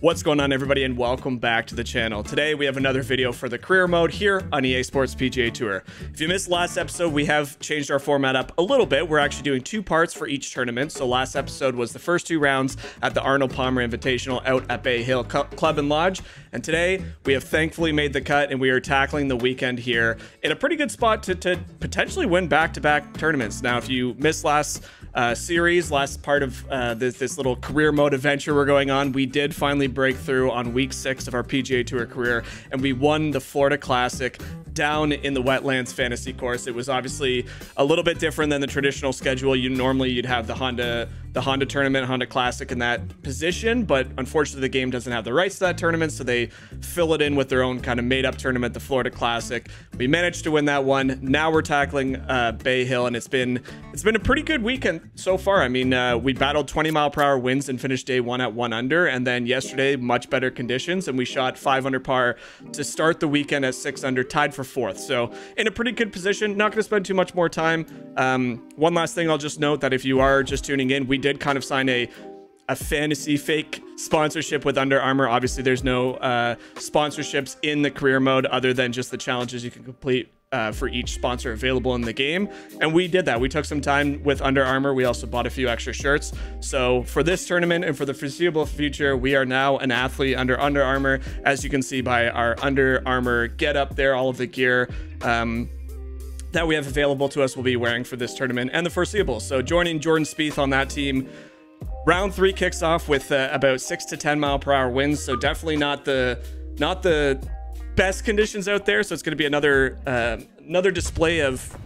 What's going on, everybody, and welcome back to the channel. Today we have another video for the career mode here on EA Sports PGA Tour. If you missed last episode, we have changed our format up a little bit. We're actually doing two parts for each tournament. So last episode was the first two rounds at the Arnold Palmer Invitational out at Bay Hill Club and Lodge. And today we have thankfully made the cut and we are tackling the weekend here in a pretty good spot to potentially win back-to-back tournaments. Now, if you missed last last part of this little career mode adventure we're going on, we did finally break through on week 6 of our PGA Tour career, and we won the Florida Classic down in the Wetlands Fantasy course. It was obviously a little bit different than the traditional schedule. You'd have the Honda tournament, Honda Classic in that position, but unfortunately the game doesn't have the rights to that tournament, so they fill it in with their own kind of made-up tournament, the Florida Classic. We managed to win that one. Now we're tackling Bay Hill, and it's been a pretty good weekend so far. I mean, we battled 20-mile-per-hour winds and finished day 1 at 1 under, and then yesterday much better conditions, and we shot 5 under par to start the weekend at 6 under, tied for 4th. So in a pretty good position. Not going to spend too much more time. One last thing I'll just note, that if you are just tuning in, we did kind of sign a fantasy fake sponsorship with Under Armour. Obviously there's no sponsorships in the career mode other than just the challenges you can complete for each sponsor available in the game, and we did that. We took some time with Under Armour. We also bought a few extra shirts. So for this tournament and for the foreseeable future, we are now an athlete under Under Armour, as you can see by our Under Armour get up there. All of the gear that we have available to us will be wearing for this tournament and the foreseeable. So joining Jordan Spieth on that team. Round 3 kicks off with about 6 to 10 mile per hour winds, so definitely not the best conditions out there. So it's going to be another display of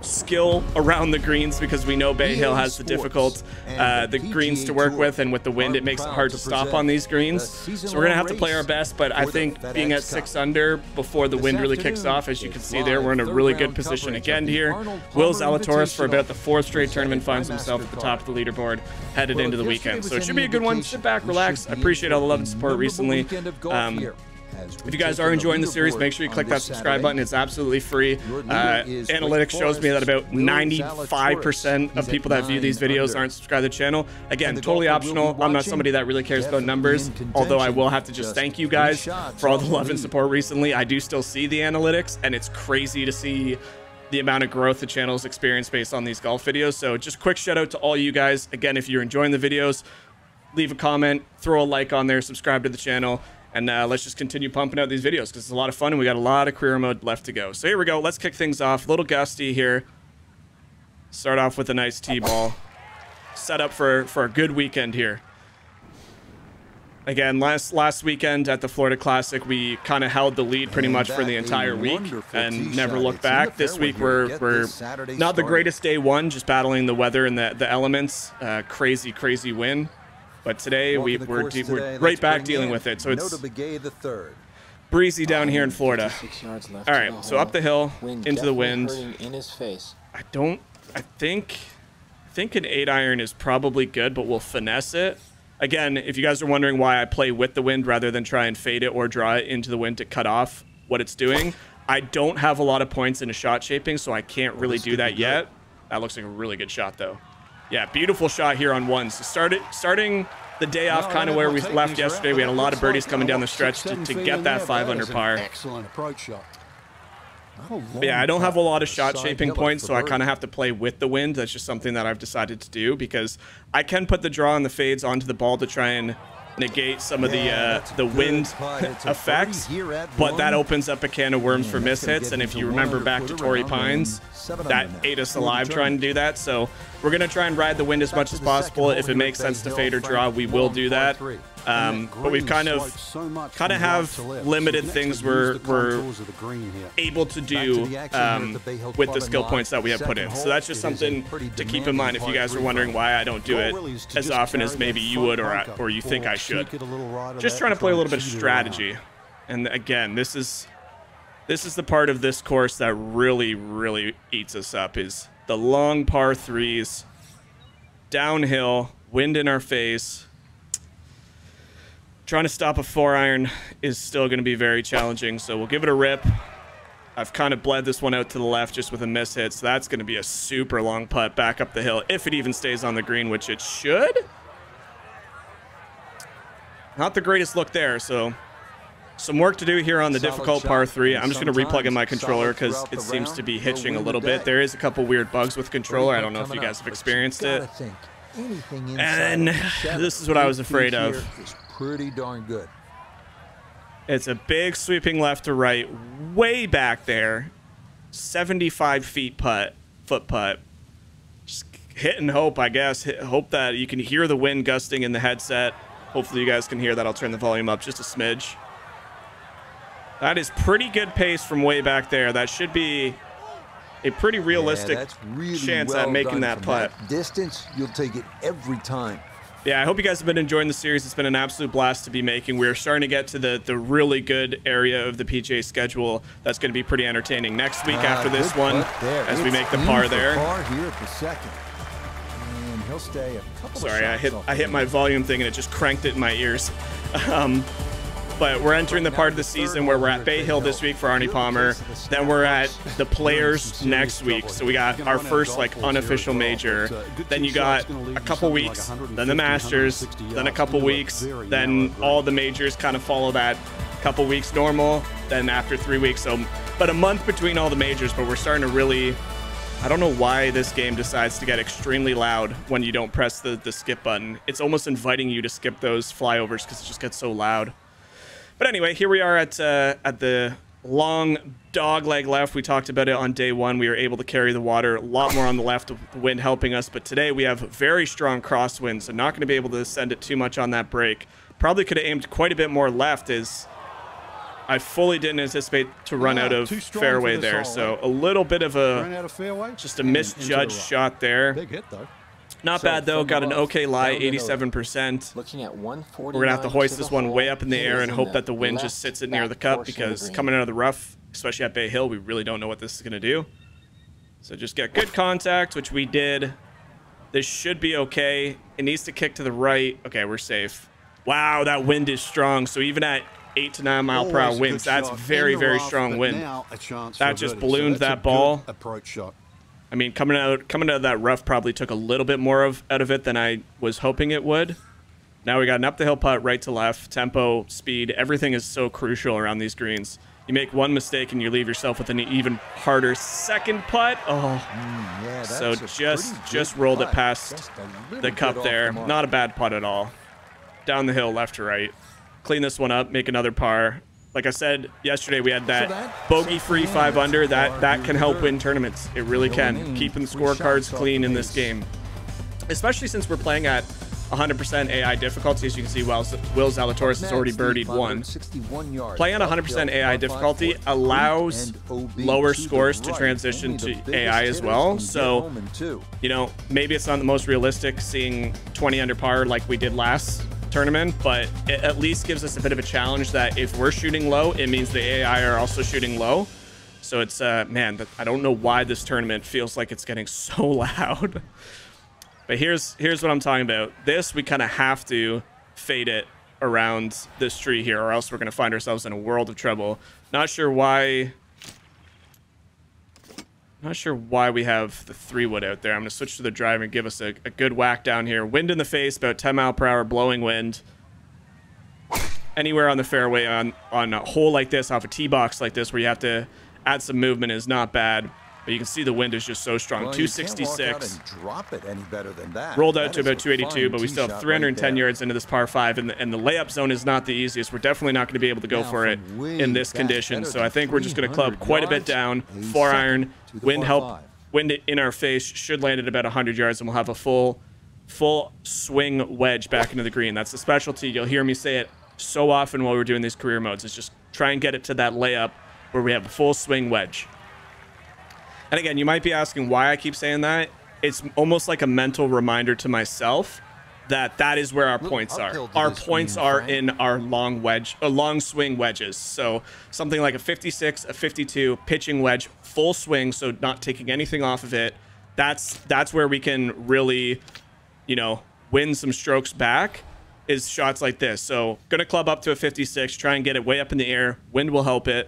skill around the greens, because we know Bay Hill has the greens to work with, and with the wind it makes it hard to stop on these greens. So we're gonna have to play our best, but I think being at 6 under before the wind really kicks off, as you can see there, we're in a really good position again here. Will Zalatoris, for about the 4th straight tournament, finds himself at the top of the leaderboard headed into the weekend. So it should be a good one. Sit back, relax. I appreciate all the love and support recently. If you guys are enjoying the series, make sure you click that subscribe button. It's absolutely free. Analytics shows me that about 95% of people that view these videos aren't subscribed to the channel. Again, totally optional. I'm not somebody that really cares about numbers, although I will have to just thank you guys for all the love and support recently. I do still see the analytics, and it's crazy to see the amount of growth the channel's experienced based on these golf videos. So just quick shout out to all you guys. Again, if you're enjoying the videos, leave a comment, throw a like on there, subscribe to the channel. And let's just continue pumping out these videos, because it's a lot of fun and we got a lot of career mode left to go. So here we go. Let's kick things off. A little gusty here. Start off with a nice tee ball. Set up for a good weekend here. Again, last weekend at the Florida Classic, we kind of held the lead pretty much for the entire week and never looked back. This week we're not the greatest day 1, just battling the weather and the elements. Crazy wind. But today we're right back dealing with it. So it's breezy down here in Florida. All right, so up the hill into the wind. I think an 8-iron is probably good, but we'll finesse it. Again, if you guys are wondering why I play with the wind rather than try and fade it or draw it into the wind to cut off what it's doing, I don't have a lot of points in a shot shaping, so I can't really do that yet. That looks like a really good shot though. Yeah, beautiful shot here on 1. So starting the day off kind of where we left yesterday. We had a lot of birdies coming down the stretch to get that 5 under par. Excellent approach shot. But yeah, I don't have a lot of shot shaping points, so I kind of have to play with the wind. That's just something that I've decided to do, because I can put the draw and the fades onto the ball to try and negate some of the wind effects, but that opens up a can of worms for mishits. And if you remember back to Torrey Pines, that ate us alive trying to do that. So we're going to try and ride the wind as much as possible. If it makes sense to fade or draw, we will do that. But we've kind of have limited things we're able to do with the skill points that we have put in. So that's just something to keep in mind if you guys are wondering why I don't do it as often as maybe you would or you think I should. Just trying to play a little bit of strategy. And again, this is the part of this course that really eats us up, is the long par 3s, downhill, wind in our face. Trying to stop a 4-iron is still going to be very challenging, so we'll give it a rip. I've kind of bled this one out to the left just with a miss hit, so that's going to be a super long putt back up the hill, if it even stays on the green, which it should. Not the greatest look there, so some work to do here on the difficult par 3. I'm just going to replug in my controller because it seems to be hitching a little bit. There is a couple weird bugs with controller. I don't know if you guys have experienced it. And this is what I was afraid of. Pretty darn good. It's a big sweeping left to right, way back there. 75 feet foot putt. Just hit and hope, I guess. Hope that you can hear the wind gusting in the headset. Hopefully you guys can hear that. I'll turn the volume up just a smidge. That is pretty good pace from way back there. That should be a pretty realistic chance at making that putt. Distance, you'll take it every time. Yeah, I hope you guys have been enjoying the series. It's been an absolute blast to be making. We're starting to get to the really good area of the PGA schedule. That's going to be pretty entertaining next week after this one, as we make the par there. Par here at the second. And he'll stay a couple Sorry, I hit my volume thing and it just cranked it in my ears. But we're entering the part of the season where we're at Bay Hill this week for Arnie Palmer. Then we're at the Players next week. So we got our first like unofficial major. Then you got a couple weeks, then the Masters, then a couple weeks, then all the majors kind of follow that. Couple weeks normal, then after 3 weeks. So, but a month between all the majors. But we're starting to really, I don't know why this game decides to get extremely loud when you don't press the skip button. It's almost inviting you to skip those flyovers because it just gets so loud. But anyway, here we are at the long dog leg left. We talked about it on day one. We were able to carry the water a lot more on the left, the wind helping us. But today we have very strong crosswind, so not going to be able to send it too much on that break. Probably could have aimed quite a bit more left, as I fully didn't anticipate to run out of fairway there. So a little bit of just a misjudged shot there. Big hit, though. Not bad, though. Got an okay lie, 87%. Looking at 149. We're going to have to hoist this one way up in the air and hope that the wind just sits it near the cup, because coming out of the rough, especially at Bay Hill, we really don't know what this is going to do. So just get good contact, which we did. This should be okay. It needs to kick to the right. Okay, we're safe. Wow, that wind is strong. So even at 8 to 9 mile per hour winds, that's very, very strong wind. That just ballooned that ball. Approach shot. I mean, coming out of that rough probably took a little bit more out of it than I was hoping it would. Now we got an up the hill putt, right to left, tempo, speed. Everything is so crucial around these greens. You make one mistake and you leave yourself with an even harder second putt. Oh, yeah, so just rolled it past the cup there. Not a bad putt at all. Down the hill, left to right. Clean this one up, make another par. Like I said yesterday, we had that bogey-free 5 under. That can help win tournaments. It really can. Keeping the scorecards clean in this game, especially since we're playing at 100% AI difficulty. As you can see, Will Zalatoris has already birdied one. Playing at 100% AI difficulty allows lower scores to transition to AI as well. So, you know, maybe it's not the most realistic seeing 20 under par like we did last tournament, but it at least gives us a bit of a challenge that if we're shooting low, it means the AI are also shooting low. So it's man, I don't know why this tournament feels like it's getting so loud. But here's what I'm talking about. This, we kind of have to fade it around this tree here, or else we're going to find ourselves in a world of trouble. Not sure why we have the 3-wood out there. I'm going to switch to the driver and give us a good whack down here. Wind in the face, about 10 mile per hour blowing wind. Anywhere on the fairway on a hole like this, off a tee box like this, where you have to add some movement, is not bad. But you can see the wind is just so strong. Well, 266. Drop it any better than that. Rolled out to about 282, but we still have 310 yards into this par 5, and the layup zone is not the easiest. We're definitely not going to be able to go for it in this condition. So I think we're just going to club quite a bit down. 4-iron, wind in our face, should land at about 100 yards, and we'll have a full swing wedge back into the green. That's the specialty. You'll hear me say it so often while we're doing these career modes. Is just try and get it to that layup where we have a full swing wedge. And again, you might be asking why I keep saying that. It's almost like a mental reminder to myself that that is where our points are. Our points are in our long swing wedges. So something like a 56, a 52 pitching wedge, full swing, so not taking anything off of it. That's where we can really, you know, win some strokes back, is shots like this. So gonna club up to a 56, try and get it way up in the air. Wind will help it.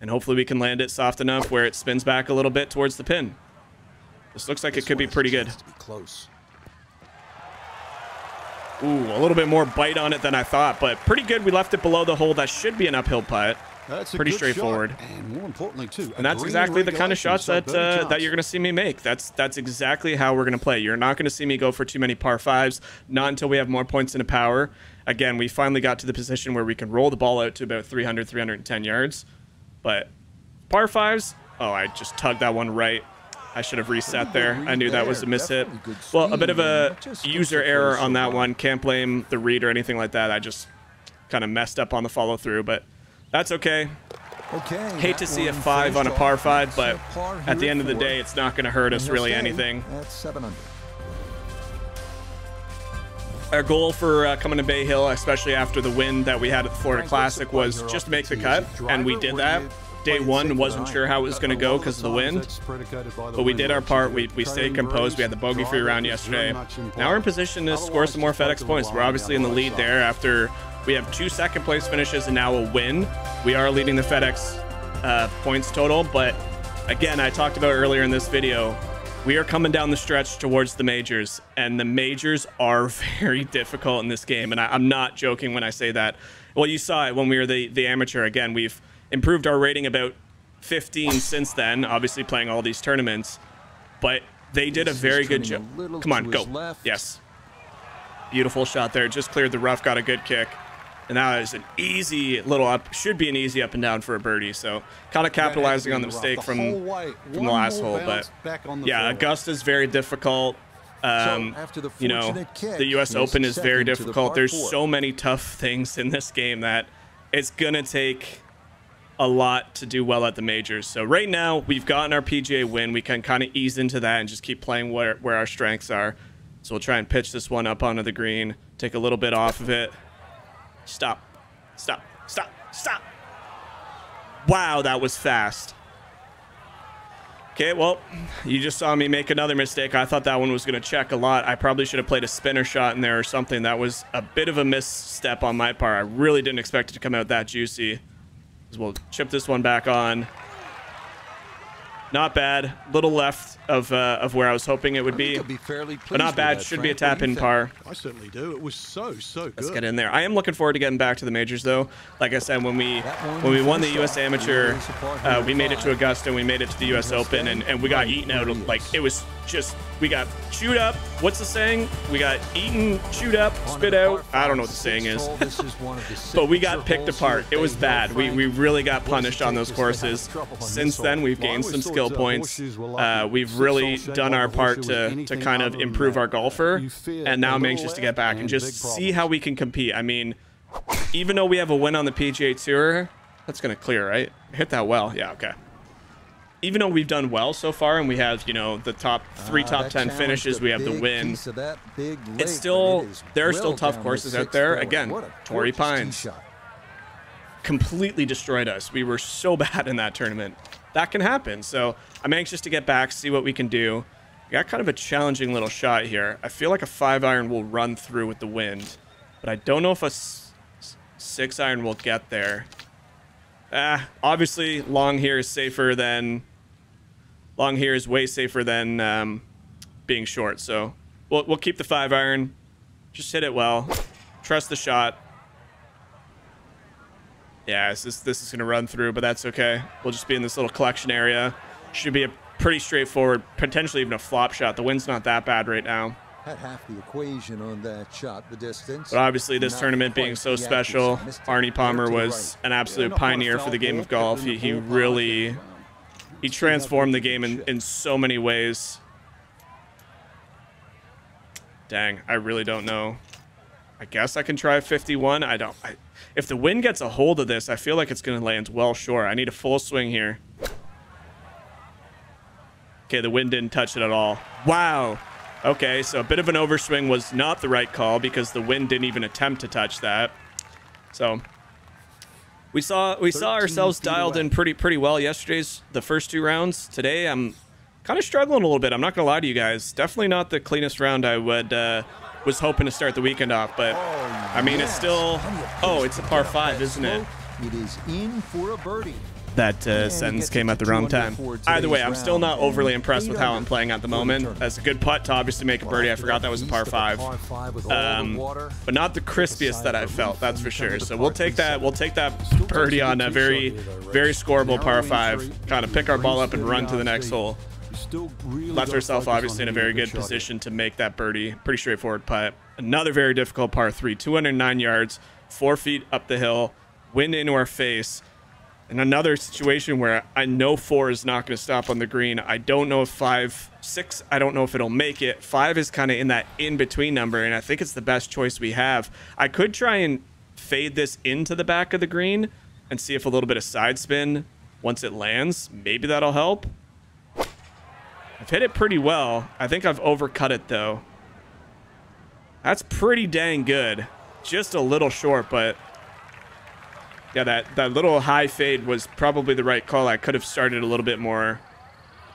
And hopefully we can land it soft enough where it spins back a little bit towards the pin. This looks like it could be pretty good. Ooh, a little bit more bite on it than I thought, but pretty good. We left it below the hole. That should be an uphill putt. That's pretty straightforward. And more importantly, too, and that's exactly the kind of shots that that you're going to see me make. That's exactly how we're going to play. You're not going to see me go for too many par fives, not until we have more points into power. Again, we finally got to the position where we can roll the ball out to about 300, 310 yards. But par fives, oh, I just tugged that one right. I should have reset there. I knew that was a miss hit. Well, a bit of a user error on that one. Can't blame the read or anything like that. I just kind of messed up on the follow through, but that's okay. Hate to see a 5 on a par 5, but at the end of the day, it's not going to hurt us really anything. That's 7 under. Our goal for coming to Bay Hill, especially after the win that we had at the Florida Classic, was just to make the cut, and we did that. Day one, wasn't sure how it was going to go because of the wind, but we did our part. We stayed composed. We had the bogey-free round yesterday. Now we're in position to score some more FedEx points. We're obviously in the lead there after we have 2 second-place finishes and now a win. We are leading the FedEx points total, but again, I talked about earlier in this video, we are coming down the stretch towards the majors, and the majors are very difficult in this game, and I'm not joking when I say that. Well, you saw it when we were the amateur. Again, we've improved our rating about 15 since then, obviously playing all these tournaments, but they did a very good job. Come on, go. Yes. Beautiful shot there. Just cleared the rough, got a good kick. And that is an easy little up, should be an easy up and down for a birdie. So kind of capitalizing on the mistake from the last hole. But yeah, Augusta's very difficult. You know, the US Open is very difficult. There's so many tough things in this game that it's going to take a lot to do well at the majors. So right now we've gotten our PGA win. We can kind of ease into that and just keep playing where our strengths are. So we'll try and pitch this one up onto the green, take a little bit off of it. Stop. Stop. Stop. Stop. Wow, that was fast. Okay, well, you just saw me make another mistake. I thought that one was going to check a lot. I probably should have played a spinner shot in there or something. That was a bit of a misstep on my part. I really didn't expect it to come out that juicy. We'll chip this one back on. Not bad. Little left of where I was hoping it would be. But not bad. Should be a tap-in par. I certainly do. It was so good. Let's get in there. I am looking forward to getting back to the majors, though. Like I said, when we won the U.S. Amateur, we made it to Augusta, and we made it to the U.S. Open, and we got eaten out. Like, it was just, we got chewed up. What's the saying? We got eaten, chewed up, spit out. I don't know what the saying is. But we got picked apart. It was bad. We really got punished on those courses. Since then, we've gained some skill points. We've really done our part to kind of improve our golfer, and now I'm anxious to get back and just see how we can compete. I mean, even though we have a win on the PGA Tour, that's going to clear, right? Hit that well. Yeah, okay. Even though we've done well so far and we have, you know, the top 10 finishes, we have the win. It's still, there are still tough courses out there. Again, Torrey Pines completely destroyed us. We were so bad in that tournament. That can happen. So I'm anxious to get back, see what we can do. We got kind of a challenging little shot here. I feel like a 5-iron will run through with the wind, but I don't know if a 6-iron will get there. Obviously, long here is safer than... Long here is way safer than being short. So we'll keep the 5-iron. Just hit it well. Trust the shot. Yeah, this is going to run through, but that's okay. We'll just be in this little collection area. Should be a pretty straightforward, potentially even a flop shot. The wind's not that bad right now. Had half the equation on that shot, the distance. But obviously this tournament being so special, Arnie Palmer was an absolute pioneer for the game of golf. He really... He transformed the game in so many ways. Dang, I really don't know. I guess I can try 51. If the wind gets a hold of this, I feel like it's going to land well short. I need a full swing here. Okay, the wind didn't touch it at all. Wow. Okay, so a bit of an overswing was not the right call because the wind didn't even attempt to touch that. So... We saw ourselves dialed in pretty well yesterday's the first 2 rounds. Today I'm kind of struggling a little bit. I'm not gonna lie to you guys. Definitely not the cleanest round I was hoping to start the weekend off. But I mean, it's still it's a par 5, isn't it? It is in for a birdie. that sentence came at the wrong time. Either way, I'm still not overly impressed with how I'm playing at the moment. That's a good putt to obviously make a birdie. I forgot that was a par 5. But not the crispiest that I felt, that's for sure. So we'll take that. We'll take that birdie on a very, very scoreable par 5. Kind of pick our ball up and run to the next hole. Left ourselves obviously in a very good position to make that birdie. Pretty straightforward putt. Another very difficult par 3. 209 yards, 4 feet up the hill, wind into our face. In another situation where I know 4 is not going to stop on the green. I don't know if 5, 6, I don't know if it'll make it. 5 is kind of in that in-between number, and I think it's the best choice we have. I could try and fade this into the back of the green and see if a little bit of side spin once it lands. Maybe that'll help. I've hit it pretty well. I think I've overcut it, though. That's pretty dang good. Just a little short, but... yeah, that little high fade was probably the right call. I could have started a little bit more.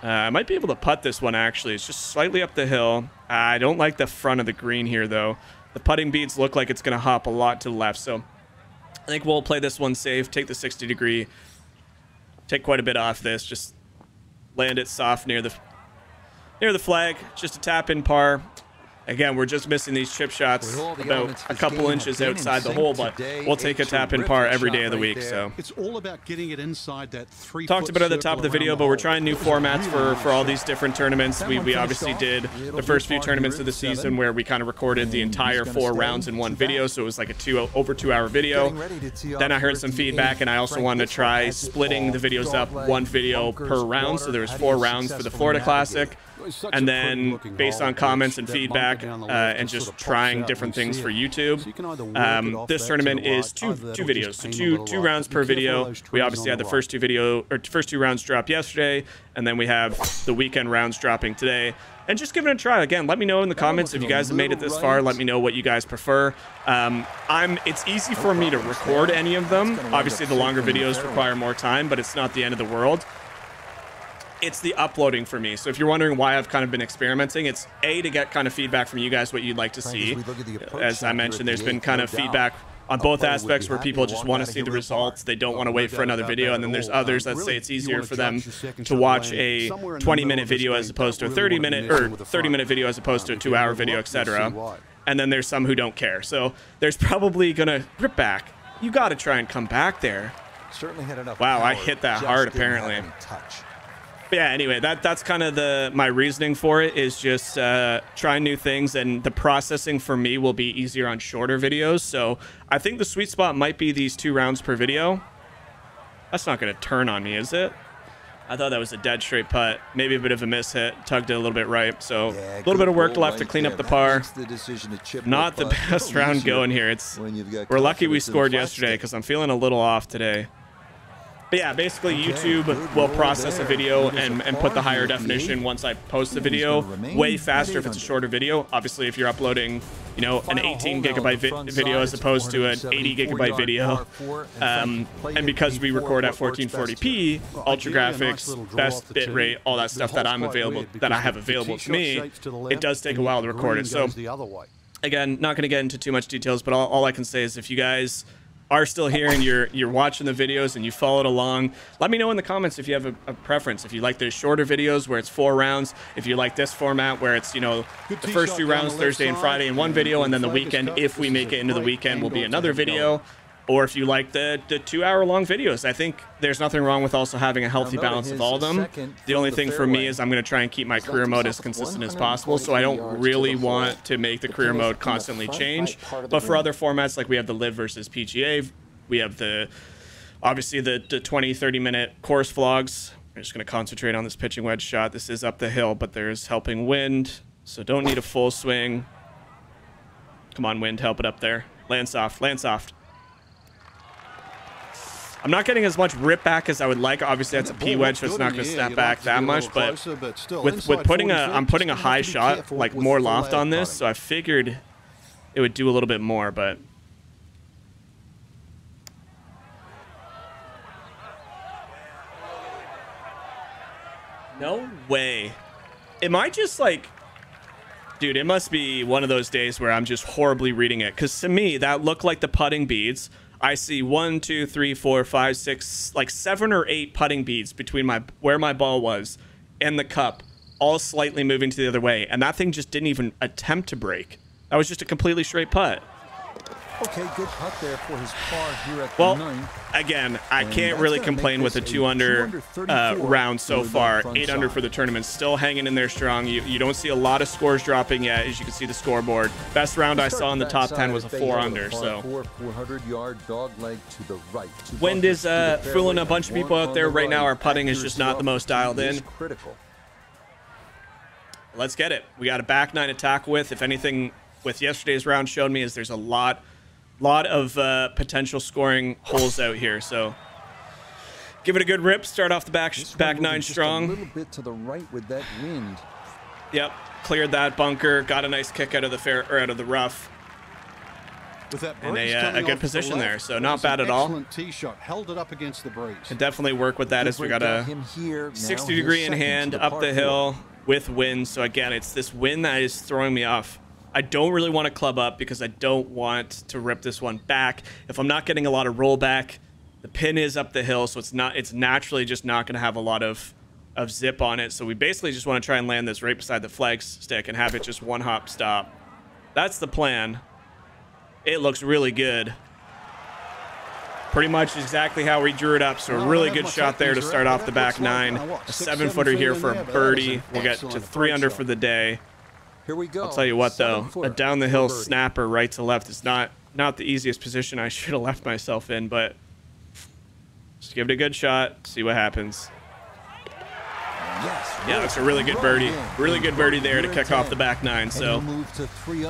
I might be able to putt this one, actually. It's just slightly up the hill. I don't like the front of the green here, though. The putting beads look like it's going to hop a lot to the left. So I think we'll play this one safe, take the 60 degree, take quite a bit off this, just land it soft near the flag, just a tap in par. Again, we're just missing these chip shots about a couple inches outside the hole, but we'll take a tap in par every day of the week. So it's all about getting it inside that 3 talked about it at the top of the video, but we're trying new formats for all these different tournaments. We obviously did the first few tournaments of the season where we kind of recorded the entire 4 rounds in one video, so it was like a over 2 hour video. Then I heard some feedback, and I also wanted to try splitting the videos up 1 video per round. So there was 4 rounds for the Florida Classic. And then based on comments and feedback and just trying different things for YouTube, this tournament is two videos, so two rounds per video. We obviously had the first two rounds drop yesterday, and then we have the weekend rounds dropping today. And just give it a try. Again, let me know in the comments if you guys have made it this far. Let me know what you guys prefer. It's easy for me to record any of them. Obviously, the longer videos require more time, but it's not the end of the world. It's the uploading for me. So if you're wondering why I've kind of been experimenting, it's A, to get kind of feedback from you guys, what you'd like to see. As I mentioned, there's been kind of feedback on both aspects where people just want to see the results. They don't want to wait for another video. And then there's others that say it's easier for them to watch a 20-minute video as opposed to a 30-minute video as opposed to a 2-hour video, etc. And then there's some who don't care. So there's probably going to rip back. You got to try and come back there. Wow, I hit that hard apparently. But yeah, anyway, that's kind of my reasoning for it, is just trying new things, and the processing for me will be easier on shorter videos. So I think the sweet spot might be these 2 rounds per video. That's not going to turn on me, is it? I thought that was a dead straight putt. Maybe a bit of a miss hit. Tugged it a little bit right. So a little bit of work left to clean up the par. Not the best round going here. We're lucky we scored yesterday because I'm feeling a little off today. But yeah, basically YouTube will process a video and put the higher definition once I post the video way faster if it's a shorter video. Obviously, if you're uploading, you know, an 18 gigabyte video as opposed to an 80 gigabyte video, and because we record at 1440p, ultra graphics, best bit rate, all that stuff that I have available to me, it does take a while to record it. So again, not going to get into too much details, but all I can say is if you guys are still here and you're watching the videos and you followed along, let me know in the comments if you have a preference. If you like the shorter videos where it's 4 rounds, if you like this format where it's, you know, the first 2 rounds Thursday and Friday in one video, and then the weekend, if we make it into the weekend, will be another video. Or if you like the 2-hour-long videos. I think there's nothing wrong with also having a healthy balance of all of them. The only thing for me is I'm going to try and keep my career mode as consistent as possible, so I don't really want to make the career mode constantly change. But for other formats, like we have the Live versus PGA, we have obviously the 20-30 minute course vlogs. I'm just going to concentrate on this pitching wedge shot. This is up the hill, but there's helping wind, so don't need a full swing. Come on, wind, help it up there. Land soft, land soft. I'm not getting as much rip back as I would like. Obviously, that's a P wedge, so it's not going to snap back that much. But with I'm putting a high shot, like more loft on this, so I figured it would do a little bit more. But no way. Am I just like, dude? It must be one of those days where I'm just horribly reading it, because to me that looked like the putting beads. I see 1, 2, 3, 4, 5, 6, like 7 or 8 putting beads between where my ball was and the cup, all slightly moving to the other way, and that thing just didn't even attempt to break. That was just a completely straight putt. Okay, good putt there for his par here at the 9. Again, I can't really complain with a 2-under round so far. 8-under for the tournament, still hanging in there strong. You don't see a lot of scores dropping yet, as you can see the scoreboard. Best round I saw in the top 10 was a 4-under. So 400-yard dog leg to the right. Wind is fooling a bunch of people out there right now. Our putting is just not the most dialed in. Let's get it. We got a back 9 attack with. If anything, with yesterday's round showed me is there's a lot of potential scoring holes out here, so give it a good rip. Start off the back 9 strong. A little bit to the right with that wind. Yep, cleared that bunker. Got a nice kick out of the out of the rough. With that and a good position there, so not bad at all. Excellent tee shot, held it up against the breeze. Can definitely work with that as we got a 60-degree in hand up the hill with wind. So again, it's this wind that is throwing me off. I don't really want to club up because I don't want to rip this one back. If I'm not getting a lot of rollback, the pin is up the hill, so it's naturally just not going to have a lot of zip on it. So we basically just want to try and land this right beside the flag stick and have it just one hop stop. That's the plan. It looks really good. Pretty much exactly how we drew it up. So a really good shot there to start off the back 9. A 7-footer here for a birdie. We'll get to 3-under for the day. Here we go. I'll tell you what, though, a down the hill snapper right to left is not the easiest position I should have left myself in, but just give it a good shot, see what happens. Yeah, that's a really good birdie. Really good birdie there to kick off the back 9. So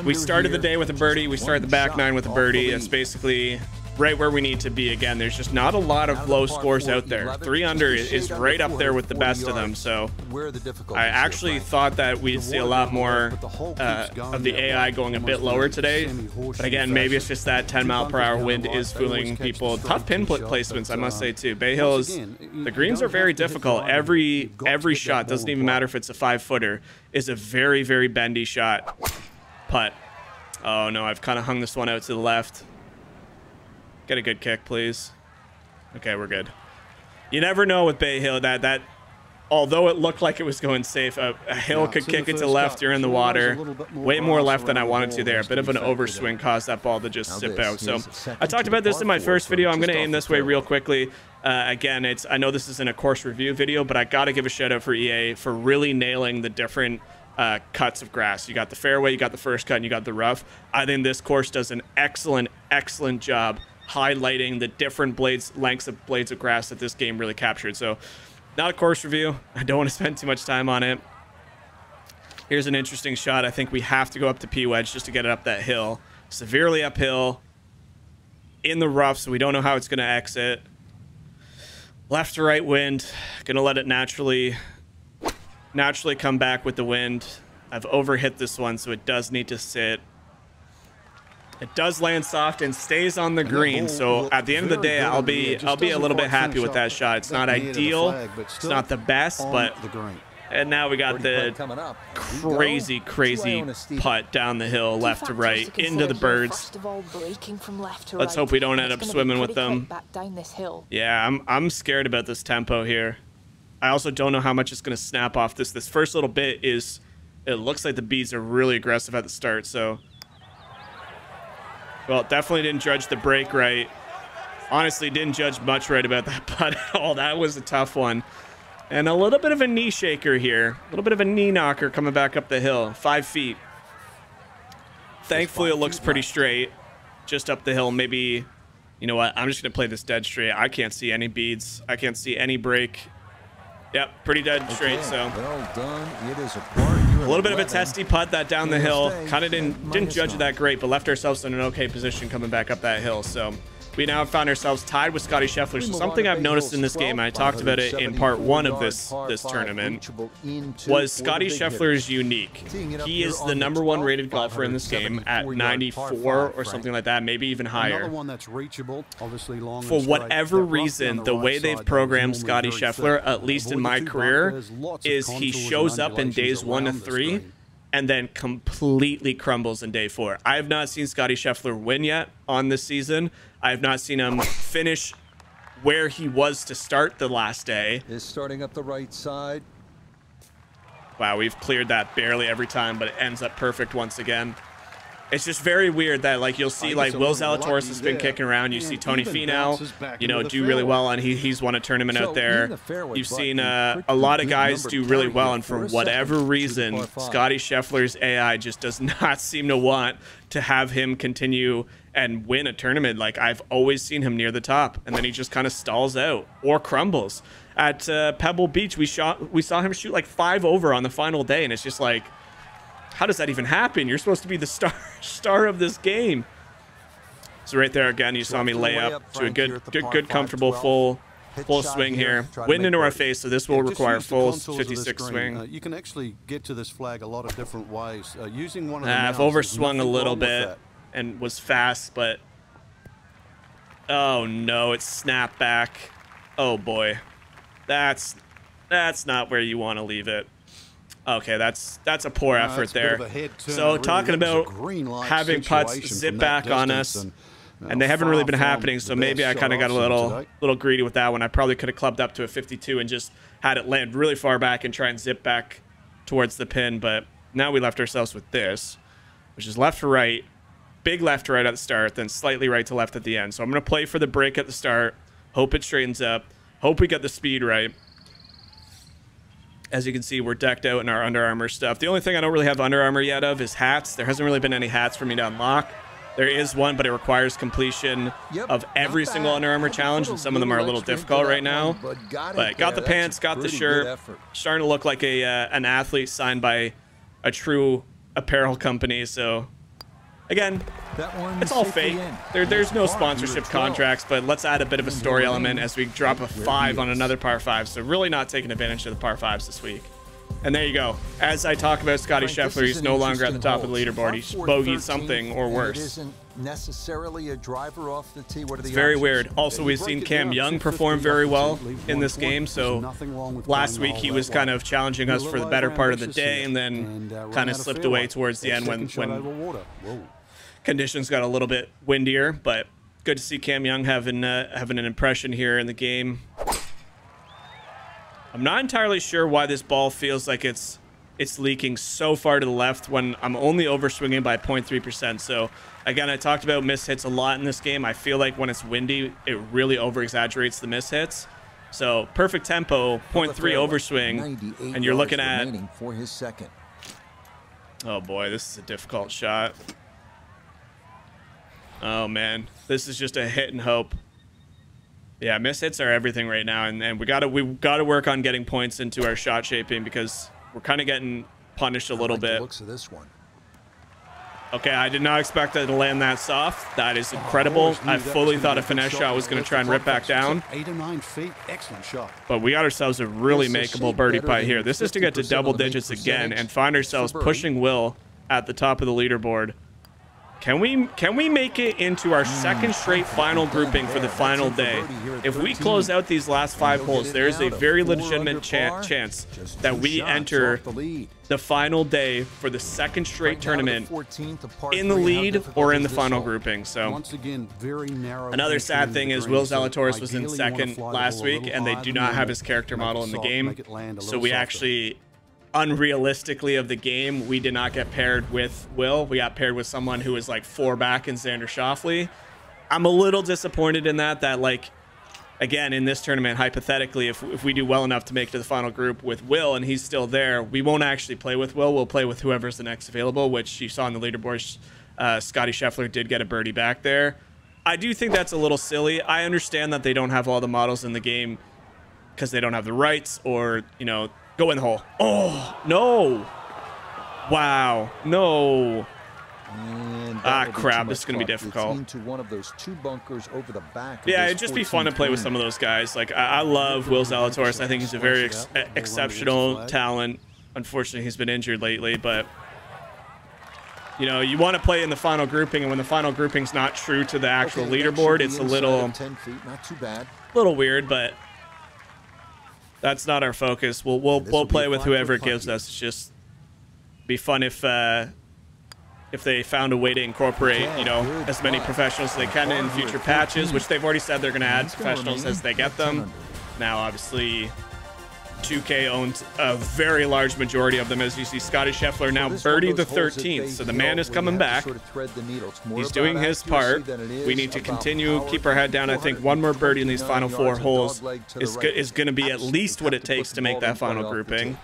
we started the day with a birdie. We started the back 9 with a birdie. That's basically right where we need to be. Again, there's just not a lot of low scores out there. 3-under is right up there with the best of them. So I actually thought that we'd see a lot more of the AI going a bit lower today. But again, maybe it's just that 10-mile-per-hour wind is fooling people. Tough pin placements, I must say, too. Bay Hills, the greens are very difficult. Every shot, doesn't even matter if it's a 5-footer, is a very, very bendy shot. Putt. Oh, no, I've kind of hung this one out to the left. Get a good kick, please. Okay, we're good. You never know with Bay Hill that although it looked like it was going safe, a hill could kick it to left. You're in the water. Way more left than I wanted to there. A bit of an overswing caused that ball to just zip out. So I talked about this in my first video. I'm going to aim this way real quickly. Again, I know this isn't a course review video, but I got to give a shout out for EA for really nailing the different cuts of grass. You got the fairway, you got the first cut, and you got the rough. I think this course does an excellent job highlighting the different lengths of blades of grass that this game really captured. So not a course review. I don't want to spend too much time on it. Here's an interesting shot. I think we have to go up to P-wedge just to get it up that hill. Severely uphill in the rough, so we don't know how it's going to exit. Left to right wind. Going to let it naturally come back with the wind. I've overhit this one, so it does need to sit. It does land soft and stays on the green, so at the end of the day, I'll be a little bit happy with that shot. It's not ideal, it's not the best, but and now we got the crazy putt down the hill, left to right, into the birds. Let's hope we don't end up swimming with them. Yeah, I'm scared about this tempo here. I also don't know how much it's going to snap off this. This first little bit it looks like the beads are really aggressive at the start, so. Well, definitely didn't judge the break right. Honestly, didn't judge much right about that putt at all. That was a tough one. And a little bit of a knee shaker here. A little bit of a knee knocker coming back up the hill. 5 feet. Thankfully, it looks pretty straight. Just up the hill. Maybe, you know what? I'm just going to play this dead straight. I can't see any beads. I can't see any break. Yep, pretty dead straight, so. Well done. It is a little bit of a testy putt that down the hill. Kind of didn't judge it that great, but left ourselves in an okay position coming back up that hill. So we now have found ourselves tied with Scottie Scheffler. So something I've noticed in this game, I talked about it in part 1 of this tournament, was Scottie Scheffler's unique. He is the #1 rated golfer in this game at 94 or something like that, maybe even higher. For whatever reason, the way they've programmed Scottie Scheffler, at least in my career, is he shows up in days 1 to 3 and then completely crumbles in day 4. I have not seen Scottie Scheffler win yet on this season. I have not seen him finish where he was to start the last day. Is starting up the right side. Wow, we've cleared that barely every time, but it ends up perfect once again. It's just very weird that, like, you'll see, like, Will Zalatoris has been kicking around. You see Tony Finau, you know, do really well, and he's won a tournament out there. You've seen a lot of guys do really well, and for whatever reason, Scottie Scheffler's AI just does not seem to want to have him continue and win a tournament. Like, I've always seen him near the top, and then he just kind of stalls out or crumbles. At Pebble Beach, we saw him shoot like 5 over on the final day, and it's just like, how does that even happen? You're supposed to be the star of this game. So right there again, you saw me lay up to a good comfortable full swing here. Wind into our face, so this will require full 56 swing. You can actually get to this flag a lot of different ways. Using one of I've overswung a little bit and was fast, but oh no, it snapped back. Oh boy, that's not where you want to leave it. Okay, that's a poor effort there. So talking about having putts zip back on us, and they haven't really been happening, so maybe I kind of got a little greedy with that one. I probably could have clubbed up to a 52 and just had it land really far back and try and zip back towards the pin, but now we left ourselves with this, which is left to right, big left to right at the start, then slightly right to left at the end. So I'm going to play for the break at the start, hope it straightens up, hope we get the speed right. As you can see, we're decked out in our Under Armour stuff. The only thing I don't really have Under Armour yet of is hats. There hasn't really been any hats for me to unlock. There is one, but it requires completion of every single Under Armour challenge, and some of them are a little difficult right now. But got the pants, got the shirt. Starting to look like an athlete signed by a true apparel company. So, again, it's all fake. There's no sponsorship contracts, but let's add a bit of a story element as we drop a 5 on another par 5. So really not taking advantage of the par 5s this week. And there you go. As I talk about Scottie Scheffler, he's no longer at the top of the leaderboard. He's bogeyed something or worse. It isn't necessarily a driver off the tee. What are the It's very weird. Also, we've seen Cam Young perform very well in this game. So last week he was kind of challenging us for the better part of the day, and then kind of slipped away towards the end when conditions got a little bit windier. But good to see Cam Young having an impression here in the game. I'm not entirely sure why this ball feels like it's leaking so far to the left when I'm only overswinging by 0.3%. So again, I talked about miss hits a lot in this game. I feel like when it's windy, it really over-exaggerates the miss hits. So perfect tempo, 0.3 overswing, and you're looking at... Oh boy, this is a difficult shot. Oh man, this is just a hit and hope. Yeah, miss hits are everything right now, and we gotta work on getting points into our shot shaping because we're kind of getting punished a little bit. Looks of this one. Okay, I did not expect that to land that soft. That is incredible. I fully thought a finesse shot was going to try and rip back down. 8 or 9 feet, excellent shot. But we got ourselves a really makeable birdie putt here. This is to get to double digits again and find ourselves pushing Will at the top of the leaderboard. Can we make it into our second straight final grouping for the final day? If we close out these last 5 holes, there is a very legitimate chance that we enter the final day for the second straight tournament in the lead or in the final grouping. So another sad thing is Will Zalatoris was in second last week, and they do not have his character model in the game. So we actually... unrealistically of the game, we did not get paired with Will. We got paired with someone who was like 4 back in Xander Schauffele. I'm a little disappointed in that like, again, in this tournament, hypothetically, if we do well enough to make to the final group with Will and he's still there, we won't actually play with Will. We'll play with whoever's the next available, which you saw on the leaderboard. Scottie Scheffler did get a birdie back there. I do think that's a little silly. I understand that they don't have all the models in the game because they don't have the rights or, you know, go in the hole. Oh, no. Wow. No. Ah, crap. This is going to be difficult. Into one of those 2 bunkers over the back. Yeah, it'd just be fun to play with some of those guys. Like, I love Will Zalatoris. I think he's a very exceptional talent. Unfortunately, he's been injured lately, but... you know, you want to play in the final grouping, and when the final grouping's not true to the actual leaderboard, it's a little... 10 feet, not too bad. little weird, but... that's not our focus. We'll play with whoever it gives us. It's just Be fun if they found a way to incorporate, you know, as many professionals as they can in future patches, which they've already said they're going to add professionals as they get them. Now, obviously, 2K owns a very large majority of them, as you see. Scottie Scheffler now birdied the 13th, so the man is coming back. He's doing his part. We need to continue, keep our head down. I think one more birdie in these final 4 holes is going to be at least what it takes to make that final grouping.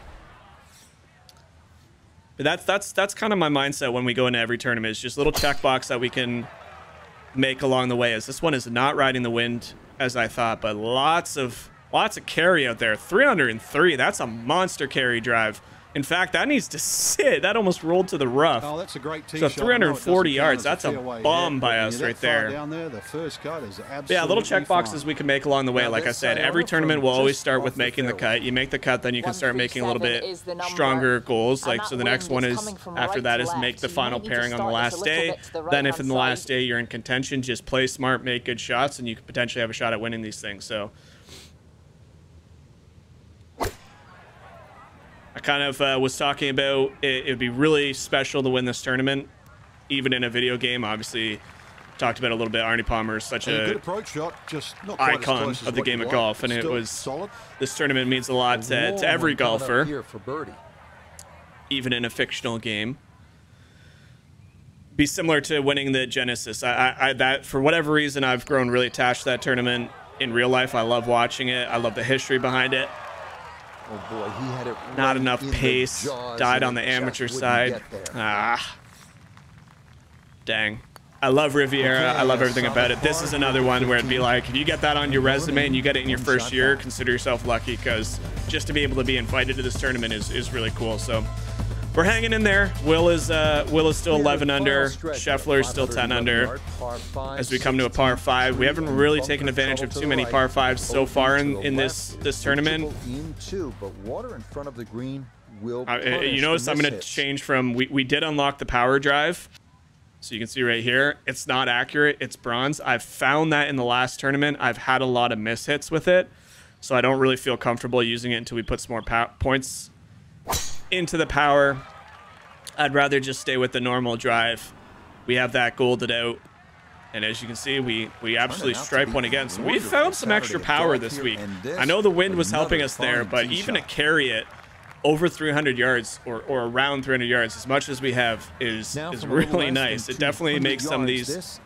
But that's kind of my mindset when we go into every tournament. It's just little checkbox that we can make along the way. As this one is not riding the wind as I thought, but lots of carry out there. 303. That's a monster carry drive. In fact, that needs to sit. That almost rolled to the rough. Oh, that's a great tee so shot. 340 yards. That's a bomb by us right there. Down there, the first cut is Yeah, little check boxes we can make along the way. Like I said, every tournament will always start with making the cut. You make the cut, then you can start making a little bit stronger goals. Like, so the next one is, after that, is make the final pairing on the last day. Then if in the last day you're in contention, just play smart, make good shots, and you could potentially have a shot at winning these things. So I kind of was talking about it would be really special to win this tournament, even in a video game. Obviously, talked about it a little bit. Arnold Palmer is such a icon of the game of golf, and it was this tournament means a lot to every golfer, even in a fictional game. Be similar to winning the Genesis. That for whatever reason I've grown really attached to that tournament in real life. I love watching it. I love the history behind it. Oh boy, he had it Not enough pace. Died on the amateur side. Ah. Dang. I love Riviera. I love everything about it. This is another one where it'd be like, if you get that on your resume and you get it in your first year, consider yourself lucky, because just to be able to be invited to this tournament is really cool. So we're hanging in there. Will is still 11 under. Scheffler is still 10 under. As we come to a par 5, we haven't really taken advantage of too many par 5s so far in this tournament. You notice I'm going to change from, we did unlock the power drive. So you can see right here, it's not accurate. It's bronze. I've found that in the last tournament, I've had a lot of mishits with it. So I don't really feel comfortable using it until we put some more points into the power. I'd rather just stay with the normal drive. We have that golded out, and as you can see, we absolutely stripe one again. So we found some extra power this week. I know the wind was helping us there, but even to carry it over 300 yards or around 300 yards as much as we have is really nice. It definitely makes some of these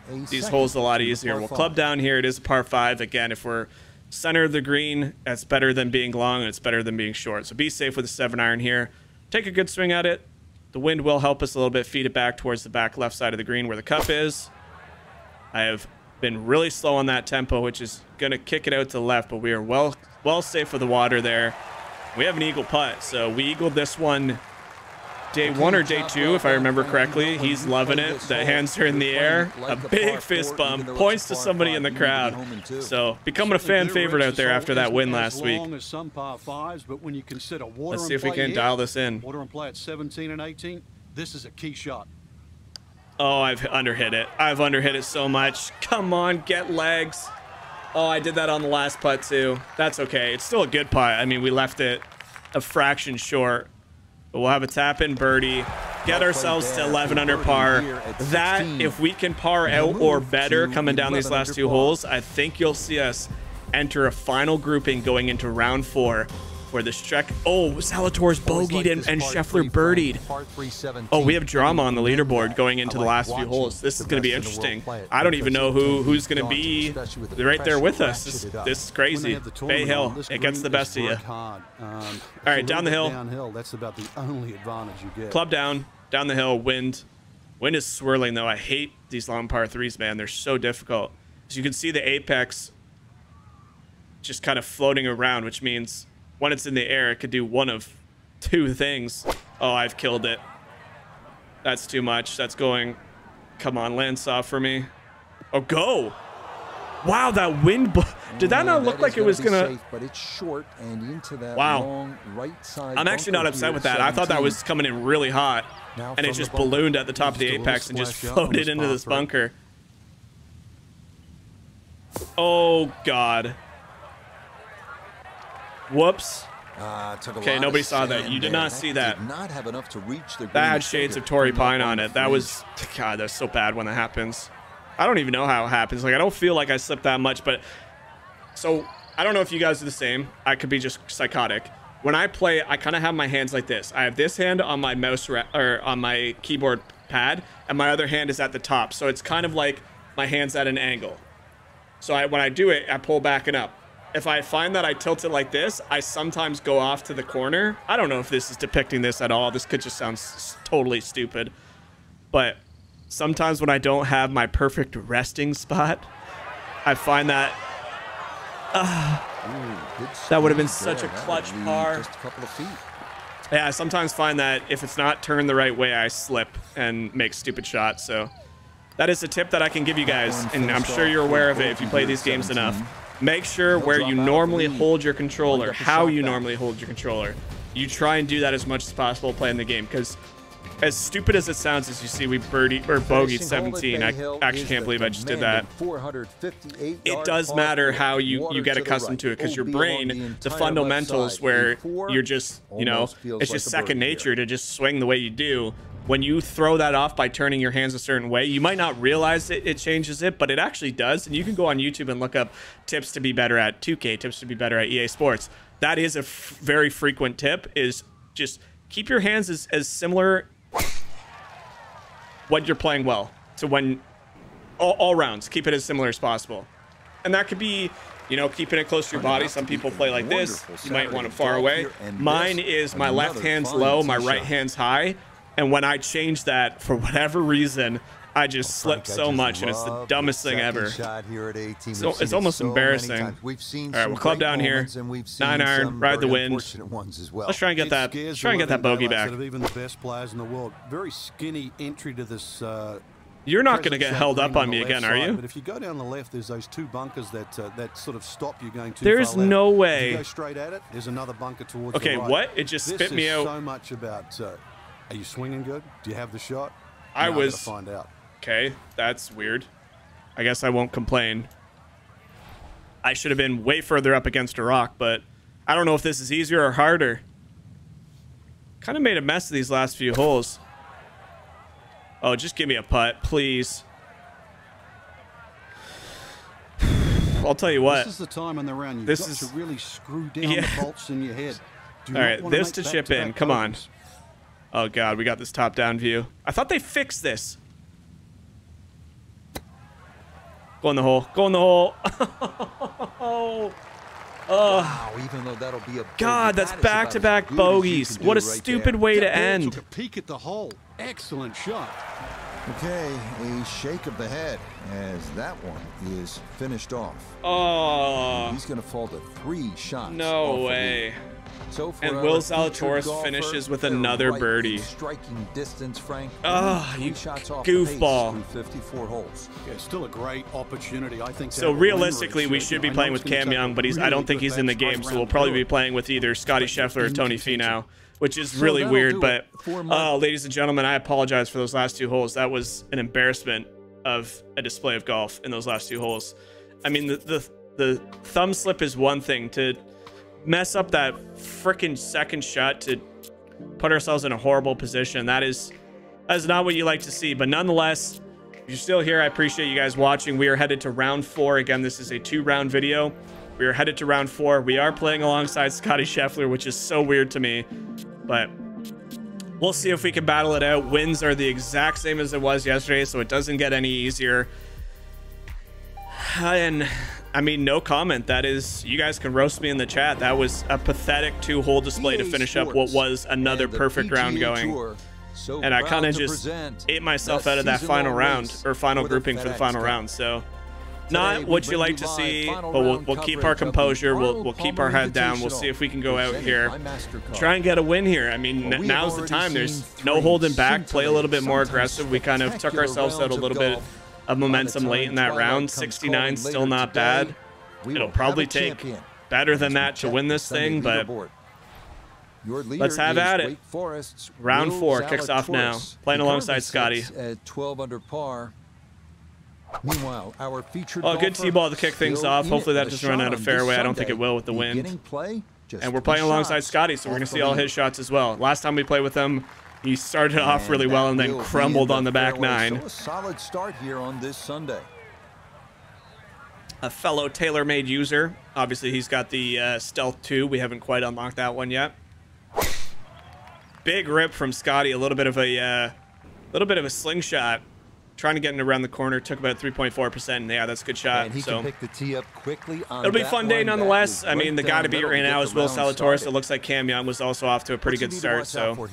holes a lot easier. We'll club down here. It is a par 5. Again, if we're center of the green, that's better than being long, and it's better than being short. So be safe with a 7-iron here. Take a good swing at it. The wind will help us a little bit. Feed it back towards the back left side of the green where the cup is. I have been really slow on that tempo, which is going to kick it out to the left, but we are well safe with the water there. We have an eagle putt, so we eagled this one day 1 or day 2, if I remember correctly. He's loving it. The hands are in the air. A big fist bump. Points to somebody in the crowd. So becoming a fan favorite out there after that win last week. Let's see if we can dial this in. Water and play at 17 and 18. This is a key shot. Oh, I've underhit it. I've underhit it so much. Come on, get legs. Oh, I did that on the last putt too. That's okay. It's still a good putt. I mean, we left it a fraction short. But we'll have a tap-in birdie, get ourselves to 11 under par. That, if we can par out or better coming down these last 2 holes, I think you'll see us enter a final grouping going into round 4, where the Strix... Oh, Zalator's bogeyed and Scheffler birdied. Oh, we have drama on the leaderboard going into the last few holes. This is going to be interesting. I don't even know who's going to be right there with us. This is crazy. Bay Hill, it gets the best of you. All right, down the hill. That's about the only advantage you get. Club down the hill, wind. Wind is swirling, though. I hate these long par 3s, man. They're so difficult. As you can see, the apex just kind of floating around, which means when it's in the air, it could do one of 2 things. Oh, I've killed it. That's too much. That's going... Come on, land soft for me. Oh, go! Wow, that wind... Did that not look like it was gonna... But it's short and into that wow. long right side. I'm actually not upset with that. I thought that was coming in really hot, and it just ballooned at the top of the apex and just floated into this bunker. Oh, God. Whoops. Okay, nobody saw that. You did not see that. Not have enough to reach the That had shades of Torrey Pine on it. That was, God, that's so bad when that happens. I don't even know how it happens. Like, I don't feel like I slipped that much, but so I don't know if you guys are the same. I could be just psychotic. When I play, I kind of have my hands like this. I have this hand on my mouse or on my keyboard pad, and my other hand is at the top. So it's kind of like my hand's at an angle. So when I do it, I pull back and up. If I find that I tilt it like this, I sometimes go off to the corner. I don't know if this is depicting this at all. This could just sound totally stupid. But sometimes when I don't have my perfect resting spot, I find that that would have been such a clutch par. Just a couple of feet. Yeah, I sometimes find that if it's not turned the right way, I slip and make stupid shots. So that is a tip that I can give you guys, and I'm sure you're aware of it if you play these games enough. Make sure where you normally hold your controller, how you normally hold your controller, you try and do that as much as possible playing the game, because as stupid as it sounds, as you see, we bogeyed 17. I actually can't believe I just did that. It does matter how you get accustomed to it, because your brain, the fundamentals where you're just, you know, it's just second nature to just swing the way you do. When you throw that off by turning your hands a certain way, you might not realize it changes it, but it actually does. And you can go on YouTube and look up tips to be better at 2K, tips to be better at EA Sports. That is a very frequent tip, is just keep your hands as similar when you're playing well to when all rounds. Keep it as similar as possible. And that could be, you know, keeping it close to your body. Some people play like this. You might want it far away. Mine is my left hand's low, my right hand's high. And when I change that, for whatever reason, I just slip so much, and it's the dumbest thing ever. So it's almost embarrassing. All right, we'll club down here. 9-iron, ride the wind. Let's try and get that. Let's try and get that bogey back. Even the best players in the world. Very skinny entry to this. You're not going to get held up on me again, are you? But if you go down the left, there's those two bunkers that sort of stop you going too There's far no left. way. If you go straight at it, there's another bunker towards Okay, the right. what? It just spit me out. This is so much about. Are you swinging good? Do you have the shot? I was. Gotta find out. Okay, that's weird. I guess I won't complain. I should have been way further up against a rock, but I don't know if this is easier or harder. Kind of made a mess of these last few holes. Oh, just give me a putt, please. I'll tell you what. This is the time in the round. You've this got is to really screw down the bolts in your head. All right, this to chip in. Come on. Oh, God, we got this top-down view. I thought they fixed this. Go in the hole. Go in the hole. Oh. Wow, even though that'll be a God, that's back-to-back bogeys. What a stupid way to end. Took a peek at the hole. Excellent shot. Okay, a shake of the head as that one is finished off. Oh. He's going to fall to 3 shots. No way. So for and Will Zalatoris finishes with another birdie. Striking distance, Frank. Oh, you goofball. 54 holes. Yeah, still a great opportunity. I think. So realistically, we should be playing with Cam Young, but I don't think he's in the game, so we'll probably be playing with either Scottie Scheffler or Tony Finau, which is really weird. But ladies and gentlemen, I apologize for those last 2 holes. That was an embarrassment of a display of golf in those last 2 holes. I mean, the thumb slip is one thing. To mess up that freaking second shot to put ourselves in a horrible position, that is not what you like to see. But nonetheless, if you're still here, I appreciate you guys watching. We are headed to round 4. Again, this is a 2-round video. We are headed to round 4. We are playing alongside Scottie Scheffler, which is so weird to me, but we'll see if we can battle it out. Wins are the exact same as it was yesterday, so it doesn't get any easier. And I mean, no comment. That is, you guys can roast me in the chat. That was a pathetic 2-hole display to finish up what was another perfect round going. And I kind of just ate myself out of that final round, or final grouping for the final round. So not what you like to see, but we'll keep our composure. We'll keep our head down. We'll see if we can go out here, try and get a win here. I mean, now's the time. There's no holding back. Play a little bit more aggressive. We kind of took ourselves out a little bit of momentum late in that round. 69 still not bad. It'll probably take better than that to win this thing, but let's have at it. Round 4 kicks off now. Playing alongside Scottie. At 12 under par. Meanwhile, our featured good tee ball to kick things off. Hopefully that doesn't run out of fairway. I don't think it will with the wind. Play And we're playing alongside Scottie, so we're going to see all his shots as well. Last time we played with him, he started off really well and then crumbled on the back nine. So a solid start here on this Sunday. A fellow TaylorMade user. Obviously, he's got the Stealth 2. We haven't quite unlocked that one yet. Big rip from Scottie. A little bit of a slingshot. Trying to get in around the corner, took about 3.4%. Yeah, that's a good shot. And he can pick the tee up quickly on it'll be a fun day nonetheless. I mean, the guy to beat right now is Will Zalatoris. It looks like Cam Young was also off to a pretty good start. So we're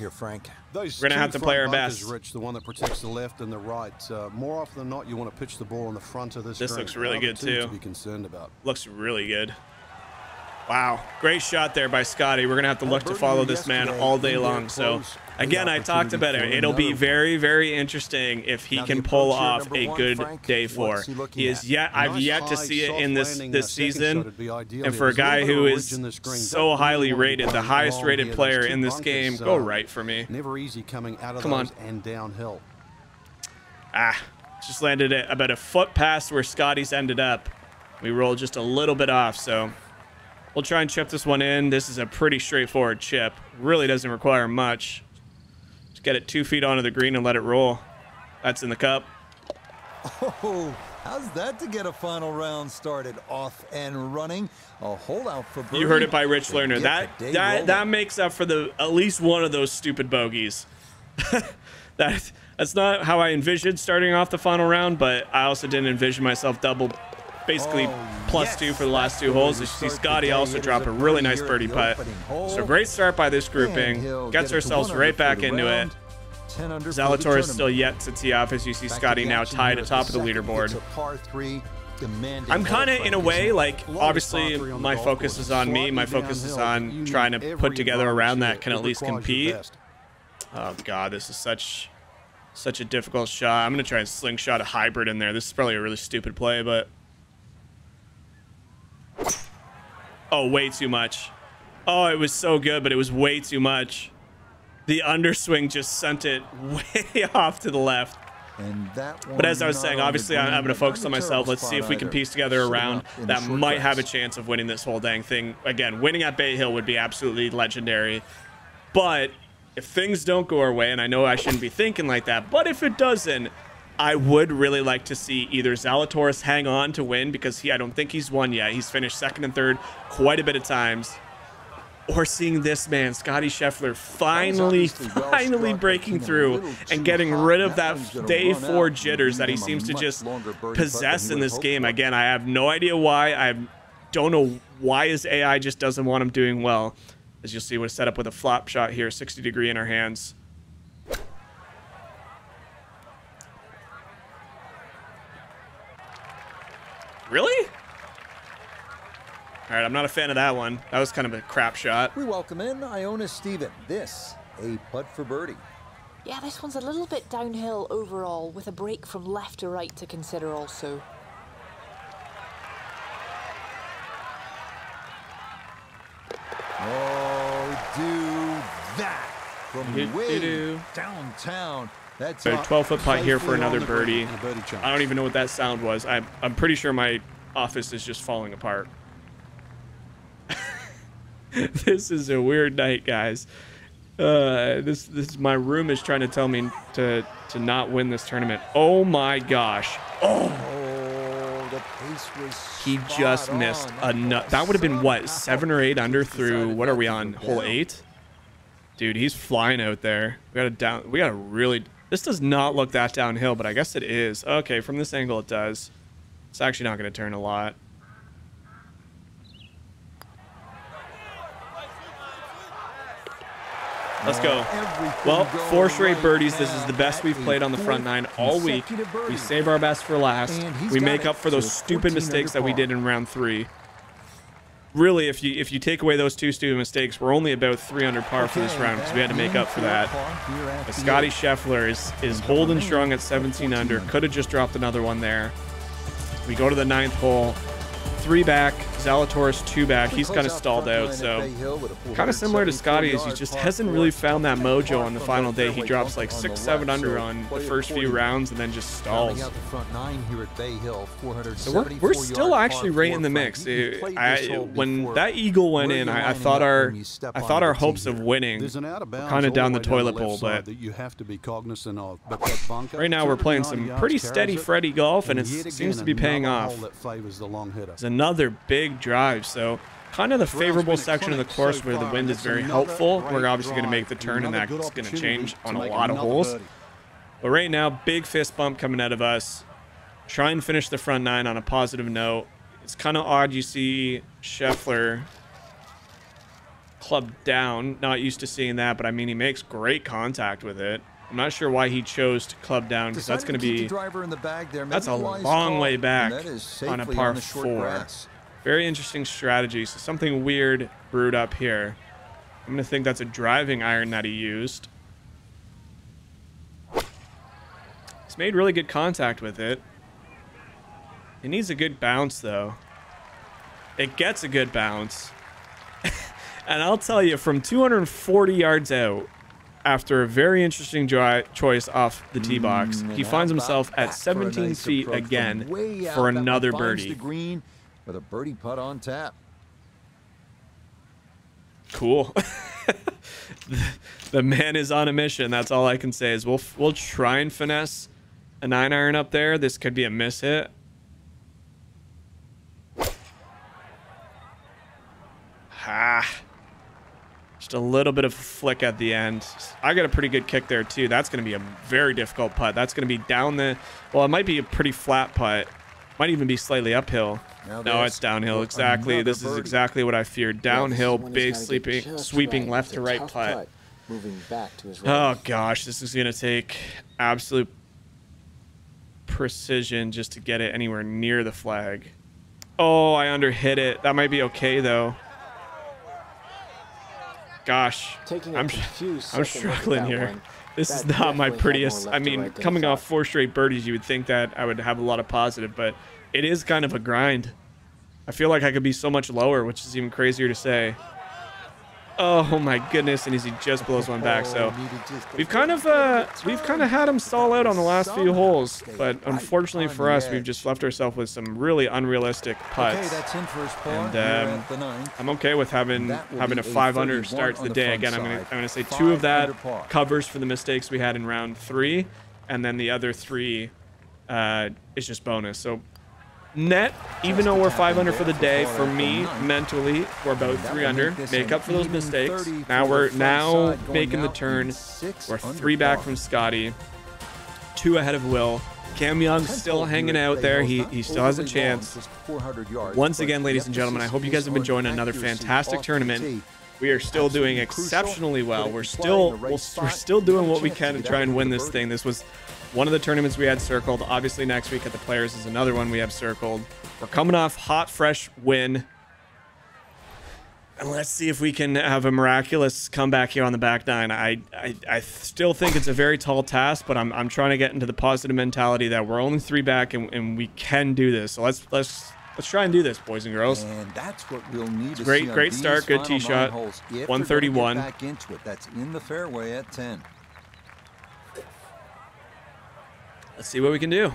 gonna have to play our best. Rich, the one that protects the left and the right. More often than not, you want to pitch the ball in the front of this. This looks really good too. To be concerned about. Looks really good. Wow, great shot there by Scottie. We're gonna have to look to follow this man all day long. So again, I talked about it. It'll be very, very interesting if he can pull off a good day four. I've yet to see it in this season. And for a guy who is so highly rated, the highest rated player in this game, go right for me. Never easy coming out of Come on. and downhill. Just landed it about a foot past where Scottie's ended up. We rolled just a little bit off, so we'll try and chip this one in. This is a pretty straightforward chip. Really doesn't require much. Just get it 2 feet onto the green and let it roll. That's in the cup. Oh, how's that to get a final round started off and running? A hole out for birdie. You heard it by Rich Lerner. That makes up for at least one of those stupid bogeys. That's not how I envisioned starting off the final round, but I also didn't envision myself basically +2 for the last 2 holes. You see Scottie also drop a really nice birdie putt. So great start by this grouping. Gets ourselves right back into it. Zalatoris is still yet to tee off, as you see Scottie now tied atop of the leaderboard. I'm kind of, in a way, like, obviously my focus is on me. My focus is on trying to put together a round that can at least compete. Oh, God, this is such a difficult shot. I'm going to try and slingshot a hybrid in there. This is probably a really stupid play, but... Oh, way too much. Oh, it was so good, but it was way too much. The underswing just sent it way off to the left. But as I was saying, obviously I'm going to focus on myself. Let's see if we can piece together a round that might have a chance of winning this whole dang thing. Again, winning at Bay Hill would be absolutely legendary. But if things don't go our way, and I know I shouldn't be thinking like that, but if it doesn't, I would really like to see either Zalatoris hang on to win, because I don't think he's won yet. He's finished 2nd and 3rd quite a bit of times. Or seeing this man, Scottie Scheffler, finally breaking through and getting rid of that day 4 jitters that he seems to just possess in this game. Again, I have no idea why. I don't know why his AI just doesn't want him doing well. As you'll see, we're set up with a flop shot here, 60 degree in our hands. Really? All right, I'm not a fan of that one. That was kind of a crap shot. We welcome in Iona Steven. This, a putt for birdie. Yeah, this one's a little bit downhill overall, with a break from left to right to consider also. Oh, do that from way downtown. That's a 12-foot putt here for another birdie. I don't even know what that sound was. I'm pretty sure my office is just falling apart. This is a weird night, guys. This my room is trying to tell me to not win this tournament. Oh my gosh. Oh, the pace was he just missed a nut. That would have been what, 7 or 8 under through, what are we on, hole 8? Dude, he's flying out there. We got a really, this does not look that downhill, but I guess it is. Okay, from this angle it does. It's actually not going to turn a lot. Let's go. Well, 4 straight birdies. This is the best we've played on the front 9 all week. We save our best for last. We make up for those stupid mistakes that we did in round 3. Really, if you take away those 2 stupid mistakes, we're only about 3 under par for this round, because we had to make up for that. But Scottie Scheffler is holding strong at 17 under. Could have just dropped another one there. We go to the 9th hole. 3 back. Zalatoris 2 back. He's kind of stalled out, so kind of similar to Scottie is he just hasn't really found that mojo on the final day. He drops like 6-7 under on the first few rounds and then just stalls. So we're still actually right in the mix. When that eagle went in, I thought our hopes of winning were kind of down the toilet bowl, but right now we're playing some pretty steady Freddy golf, and it seems to be paying off. It's another big drive, so kind of the favorable section of the course where the wind is very helpful. We're obviously going to make the turn, and that's going to change on a lot of holes. But right now, big fist bump coming out of us. Try and finish the front nine on a positive note. It's kind of odd you see Scheffler club down. Not used to seeing that, but I mean, he makes great contact with it. I'm not sure why he chose to club down, because that's going to be, that's a long way back on a par 4. Very interesting strategy. So something weird brewed up here. I'm going to think that's a driving iron that he used. He's made really good contact with it. It needs a good bounce, though. It gets a good bounce. And I'll tell you, from 240 yards out, after a very interesting choice off the tee box, he finds himself at 17 feet again for another birdie. Green with a birdie putt on tap. Cool. The man is on a mission. That's all I can say is we'll try and finesse a 9-iron up there. This could be a miss hit. Just a little bit of a flick at the end. I got a pretty good kick there too. That's going to be a very difficult putt. That's going to be down the, well, it might be a pretty flat putt. Might even be slightly uphill. No, it's downhill. Exactly. This is exactly what I feared. Downhill, big sweeping left to right putt. Oh gosh, this is going to take absolute precision just to get it anywhere near the flag. Oh, I underhit it. That might be okay though. Gosh, I'm struggling here. This is not my prettiest. I mean, coming off 4 straight birdies, you would think that I would have a lot of positive, but it is kind of a grind. I feel like I could be so much lower, which is even crazier to say. Oh my goodness, and he just blows one back. So we've kind of had him stall out on the last few holes, but unfortunately for us, we've just left ourselves with some really unrealistic putts. And I'm okay with having a 5 under start to the day. Again, I'm gonna say 2 of that covers for the mistakes we had in round 3, and then the other 3 is just bonus. So net, even though we're 5 under for the day, for me mentally we're about 3 under. Make up for those mistakes. Now we're making the turn. We're 3 back from Scottie, 2 ahead of Will. Cam Young's still hanging out there. He still has a chance. Once again, ladies and gentlemen, I hope you guys have enjoyed another fantastic tournament. We are still doing exceptionally well. We're still doing what we can to try and win this thing. This was one of the tournaments we had circled. Obviously, next week at the Players is another one we have circled. We're coming off hot, fresh win. And let's see if we can have a miraculous comeback here on the back nine. I still think it's a very tall task, but I'm trying to get into the positive mentality that we're only 3 back and we can do this. So let's try and do this, boys and girls. And that's what we'll need. Great start, good tee shot. 131. Back into it. That's in the fairway at 10. Let's see what we can do.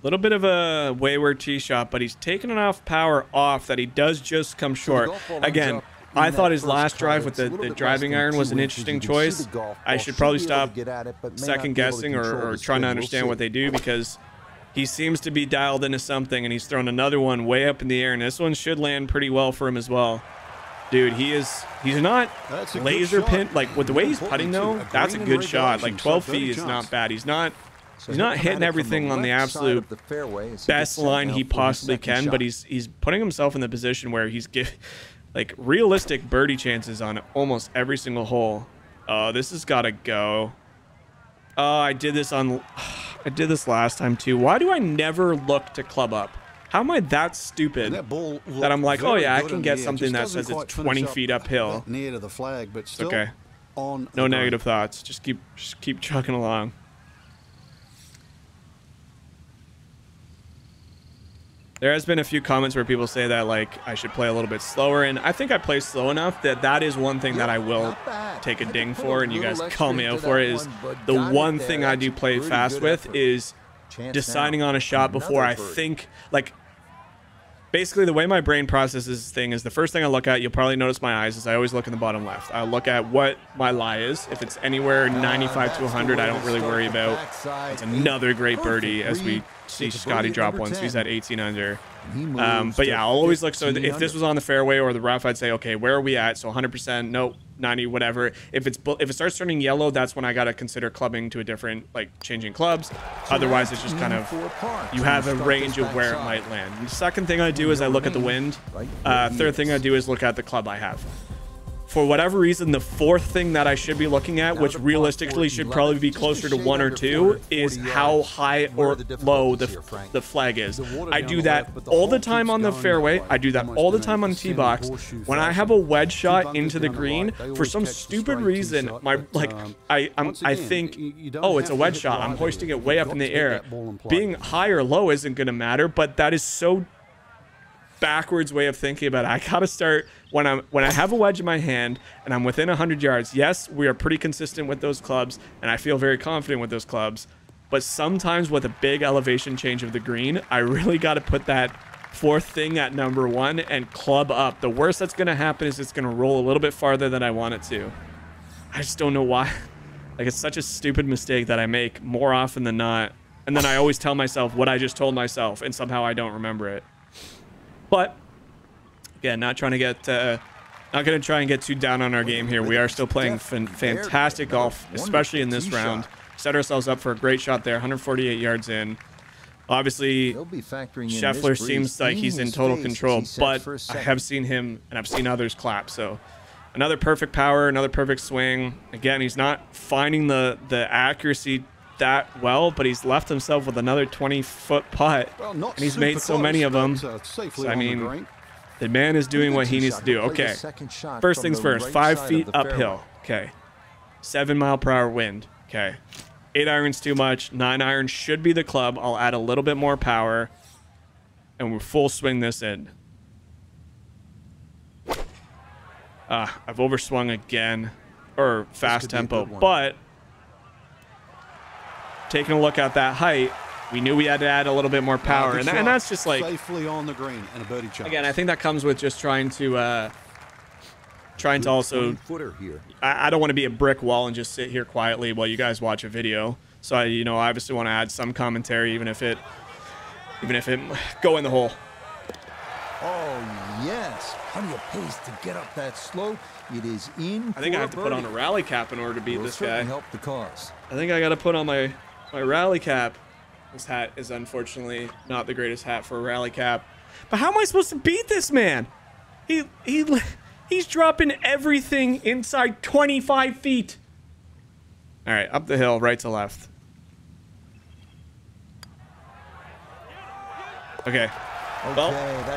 Little bit of a wayward tee shot, but he's taken enough power off that he does just come short. Again, I thought his last drive with the driving iron was an interesting choice. I should probably stop second guessing or trying to understand what they do, because he seems to be dialed into something, and he's thrown another one way up in the air, and this one should land pretty well for him as well. Dude, he's not laser pin, like with the way he's putting though, that's a good shot. Like 12 feet is not bad. He's not hitting everything on the absolute best line he possibly can, but he's putting himself in the position where he's like realistic birdie chances on almost every single hole. Oh, this has got to go. Oh, I did this last time too. Why do I never look to club up? How am I that stupid that I'm like, oh yeah, I can get something that says it's 20 feet uphill. Near to the flag, but still Okay. On No negative thoughts. Just keep chugging along. There has been a few comments where people say that like I should play a little bit slower, and I think I play slow enough that is one thing that I will take a ding for, and you guys call me out for it, is the one thing I do play fast with is deciding on a shot before I think. Like, basically the way my brain processes this thing is the first thing I look at, you'll probably notice my eyes, is I always look in the bottom left. I look at what my lie is. If it's anywhere 95 to 100, I don't really worry about. It's another great birdie, as we see Scottie drop one, so he's at 18 under. But yeah, I'll always look. So if this was on the fairway or the rough, I'd say, okay, where are we at? So 100%, no, 90, whatever. If it starts turning yellow, that's when I got to consider clubbing to a different, like changing clubs. Otherwise, it's just kind of, you have a range of where it might land. And the second thing I do is I look at the wind. Third thing I do is look at the club I have. For whatever reason, the fourth thing that I should be looking at, which realistically should probably be closer to 1 or 2, is how high or low the flag is. I do that all the time on the fairway. I do that all the time on the tee box. When I have a wedge shot into the green, for some stupid reason, I think, oh, it's a wedge shot. I'm hoisting it way up in the air. Being high or low isn't going to matter, but that is so backwards way of thinking about it. I gotta start when I have a wedge in my hand and I'm within 100 yards. Yes, we are pretty consistent with those clubs, and I feel very confident with those clubs. But sometimes with a big elevation change of the green, I really got to put that fourth thing at number 1 and club up. The worst that's gonna happen is it's gonna roll a little bit farther than I want it to. I just don't know why. Like, it's such a stupid mistake that I make more often than not, and then I always tell myself what I just told myself, and somehow I don't remember it. But again, not going to try and get too down on our game here. We are still playing fantastic golf, especially in this round. Set ourselves up for a great shot there, 148 yards in. Obviously, Scheffler seems like he's in total control, but I have seen him and I've seen others clap. So another perfect power, another perfect swing. Again, he's not finding the accuracy that well, but he's left himself with another 20-foot putt, and he's made so many of them. So, I mean, the man is doing what he needs to do. Okay, first things first, 5 feet uphill. Okay, 7-mile-per-hour wind. Okay, 8 irons too much. 9 irons should be the club. I'll add a little bit more power, and we'll full swing this in. I've overswung again, or fast tempo, but taking a look at that height, we knew we had to add a little bit more power, and that's just like safely on the green and a birdie chance. Again, I think that comes with just trying to also. I don't want to be a brick wall and just sit here quietly while you guys watch a video. So I obviously want to add some commentary, even if it go in the hole. Oh yes, plenty of pace to get up that slope. It is in. I think I have to put on a rally cap in order to beat this guy. Help the cause. I think I got to put on my rally cap. This hat is unfortunately not the greatest hat for a rally cap. But how am I supposed to beat this man? He's dropping everything inside 25 feet. All right, up the hill, right to left. Okay. Well,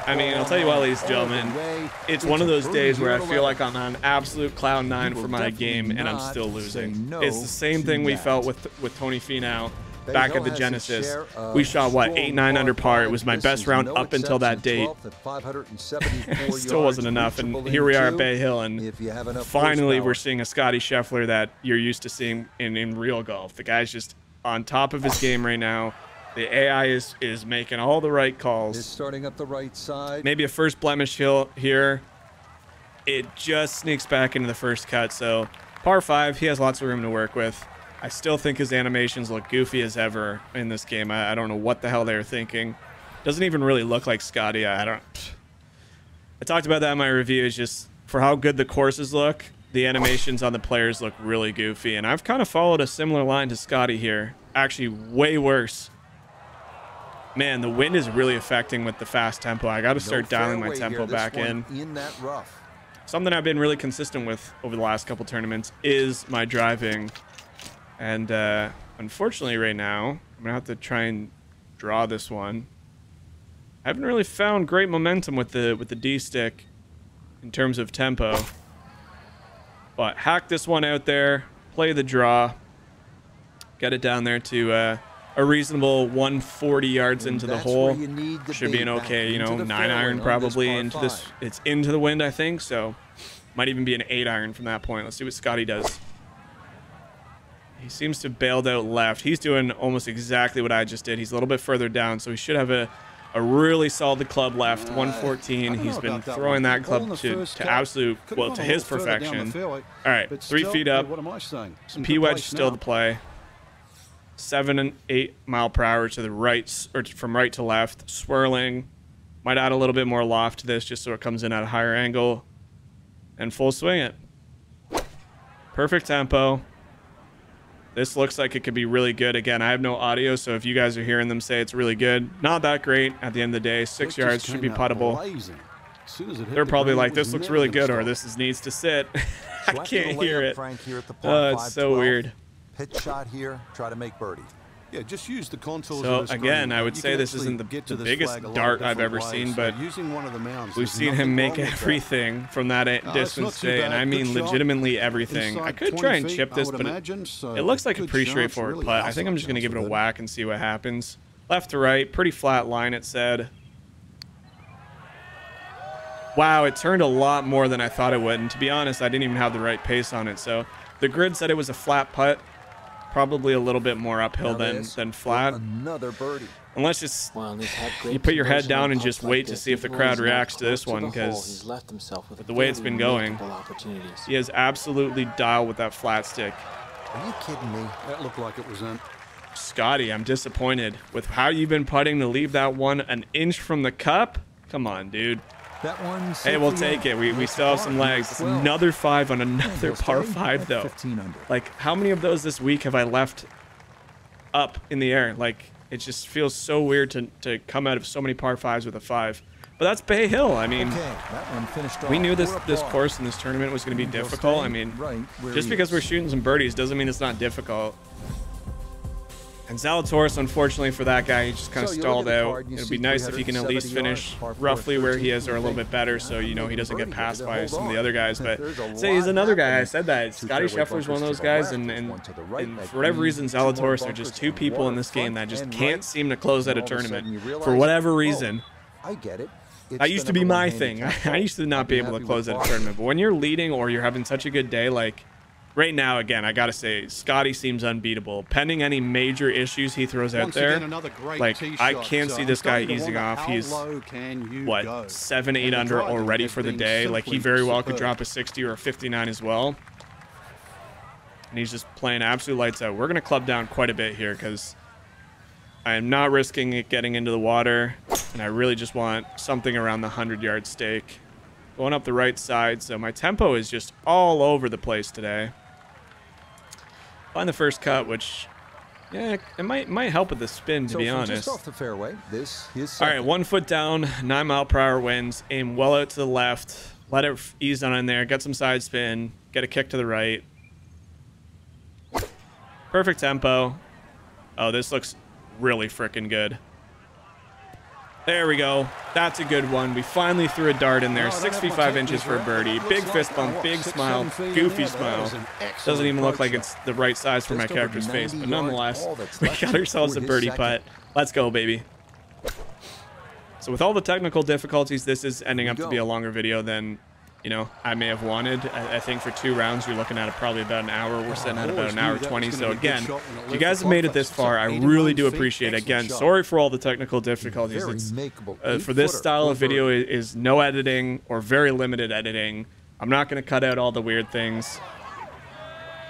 I mean, I'll tell you what, ladies and gentlemen, it's one of those days where I feel like I'm on absolute cloud 9 for my game, and I'm still losing. It's the same thing we felt with Tony Finau back at the Genesis. We shot, what, 8-9 under par. It was my best round up until that date. It still wasn't enough, and here we are at Bay Hill, and finally we're seeing a Scottie Scheffler that you're used to seeing in real golf. The guy's just on top of his game right now. The AI is making all the right calls. Is starting up the right side. Maybe a first blemish here. It just sneaks back into the first cut. So par 5, he has lots of room to work with. I still think his animations look goofy as ever in this game. I don't know what the hell they were thinking. Doesn't even really look like Scottie. I talked about that in my review. It's just for how good the courses look, the animations on the players look really goofy. And I've kind of followed a similar line to Scottie here. Actually, way worse. Man, the wind is really affecting with the fast tempo. I got to start dialing my tempo back in. That rough. Something I've been really consistent with over the last couple tournaments is my driving. And unfortunately right now, I'm going to have to try and draw this one. I haven't really found great momentum with the D stick in terms of tempo. But hack this one out there, play the draw, get it down there to a reasonable 140 yards into the hole. Should be an okay, you know, 9-iron probably into this. It's into the wind, I think, so might even be an 8-iron from that point. Let's see what Scottie does. He seems to have bailed out left. He's doing almost exactly what I just did. He's a little bit further down, so he should have a really solid club left. 114. He's been throwing that club to absolute, well, to his perfection. All right, 3 feet up. P wedge still the play. 7 and 8 mile per hour to the right, or from right to left, swirling. Might add a little bit more loft to this just so it comes in at a higher angle, and full swing it. Perfect tempo. This looks like it could be really good. Again, I have no audio, so if you guys are hearing them say it's really good, not that great at the end of the day. 6 yards should be puttable. They're probably like, this looks really good, or this needs to sit. I can't hear it. It's so weird. Pitch shot here, try to make birdie. Yeah, just use the contours. So again, I would say this isn't the biggest dart I've ever seen, but we've seen him make everything from that distance today, and I mean legitimately everything. I could try and chip this, but it looks like a pretty straightforward putt. I think I'm just going to give it a whack and see what happens. Left to right, pretty flat line, it said. Wow, it turned a lot more than I thought it would, and to be honest, I didn't even have the right pace on it. So the grid said it was a flat putt. Probably a little bit more uphill than flat. Another birdie. Unless it's, you put your head down and just wait to see if the crowd reacts to this one, because the way it's been going, he has absolutely dialed with that flat stick. Are you kidding me? That looked like it was in. Scottie, I'm disappointed with how you've been putting to leave that one an inch from the cup. Come on, dude. That one. Hey, we'll take it. We still have some legs. It's another 5 on another par 5, though. Like, how many of those this week have I left up in the air? Like, it just feels so weird to come out of so many par 5s with a 5. But that's Bay Hill. I mean, we knew this course in this tournament was going to be difficult. I mean, just because we're shooting some birdies doesn't mean it's not difficult. And Zalatoris, unfortunately for that guy, he just kind of stalled out. It'd be nice if he can at least finish roughly where he is or a little bit better, so you know he doesn't get passed by some of the other guys. But say he's another guy. I said that. Scottie Scheffler is one of those guys, and for whatever reason, Zalatoris are just 2 people in this game that just can't seem to close out a tournament for whatever reason. I get it. That used to be my thing. I used to not be able to close out a tournament, but when you're leading or you're having such a good day, like right now, again, I gotta say, Scottie see's unbeatable. Pending any major issues he throws out there, like, I can't see this guy easing off. He's, what, 7, 8 under already for the day. Like, he very well could drop a 60 or a 59 as well. And he's just playing absolute lights out. We're gonna club down quite a bit here because I am not risking it getting into the water, and I really just want something around the 100-yard stake. Going up the right side, so my tempo is just all over the place today. Find the first cut, which, yeah, it might help with the spin, to be honest. Just off the fairway, this is all right, 1 foot down, 9 mile per hour winds, aim well out to the left, let it ease on in there, get some side spin, get a kick to the right. Perfect tempo. Oh, this looks really freaking good. There we go. That's a good one. We finally threw a dart in there. 6 feet 5 inches for a birdie. Big fist bump, big smile, goofy smile. Doesn't even look like it's the right size for my character's face, but nonetheless, we got ourselves a birdie putt. Let's go, baby. So with all the technical difficulties, this is ending up to be a longer video than, you know, I may have wanted. I think for 2 rounds, you're looking at probably about an hour. We're sitting at about an hour 20. So again, if you guys have made it this far, I really do appreciate it. Again, sorry for all the technical difficulties. It's, for this style of video is no editing or very limited editing. I'm not going to cut out all the weird things.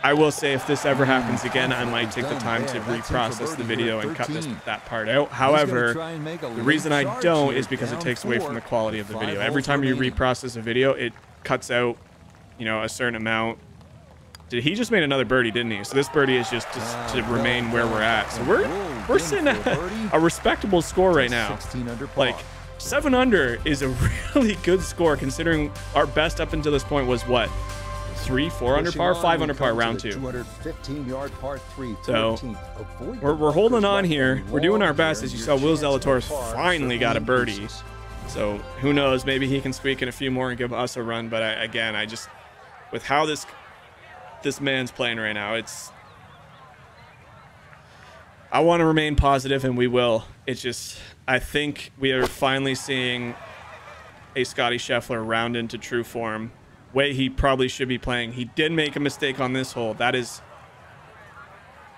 I will say if this ever happens again, I might take the time to reprocess the video and cut that part out. However, the reason I don't is because it takes away from the quality of the video. Every time you reprocess a video, it cuts out, you know, a certain amount. He just made another birdie, didn't he? So this birdie is just to remain where we're at. So we're sitting at a respectable score right now. Like 7 under is a really good score considering our best up until this point was what? 4 under par, 5 under par, round 2. 215-yard par 3. So we're holding on here. We're doing our best. As you saw, Will Zalatoris finally got a birdie. So who knows? Maybe he can squeak in a few more and give us a run. But again, I just, with how this man's playing right now, I want to remain positive, and we will. It's just, I think we are finally seeing a Scottie Scheffler round into true form, way he probably should be playing. He did make a mistake on this hole. That is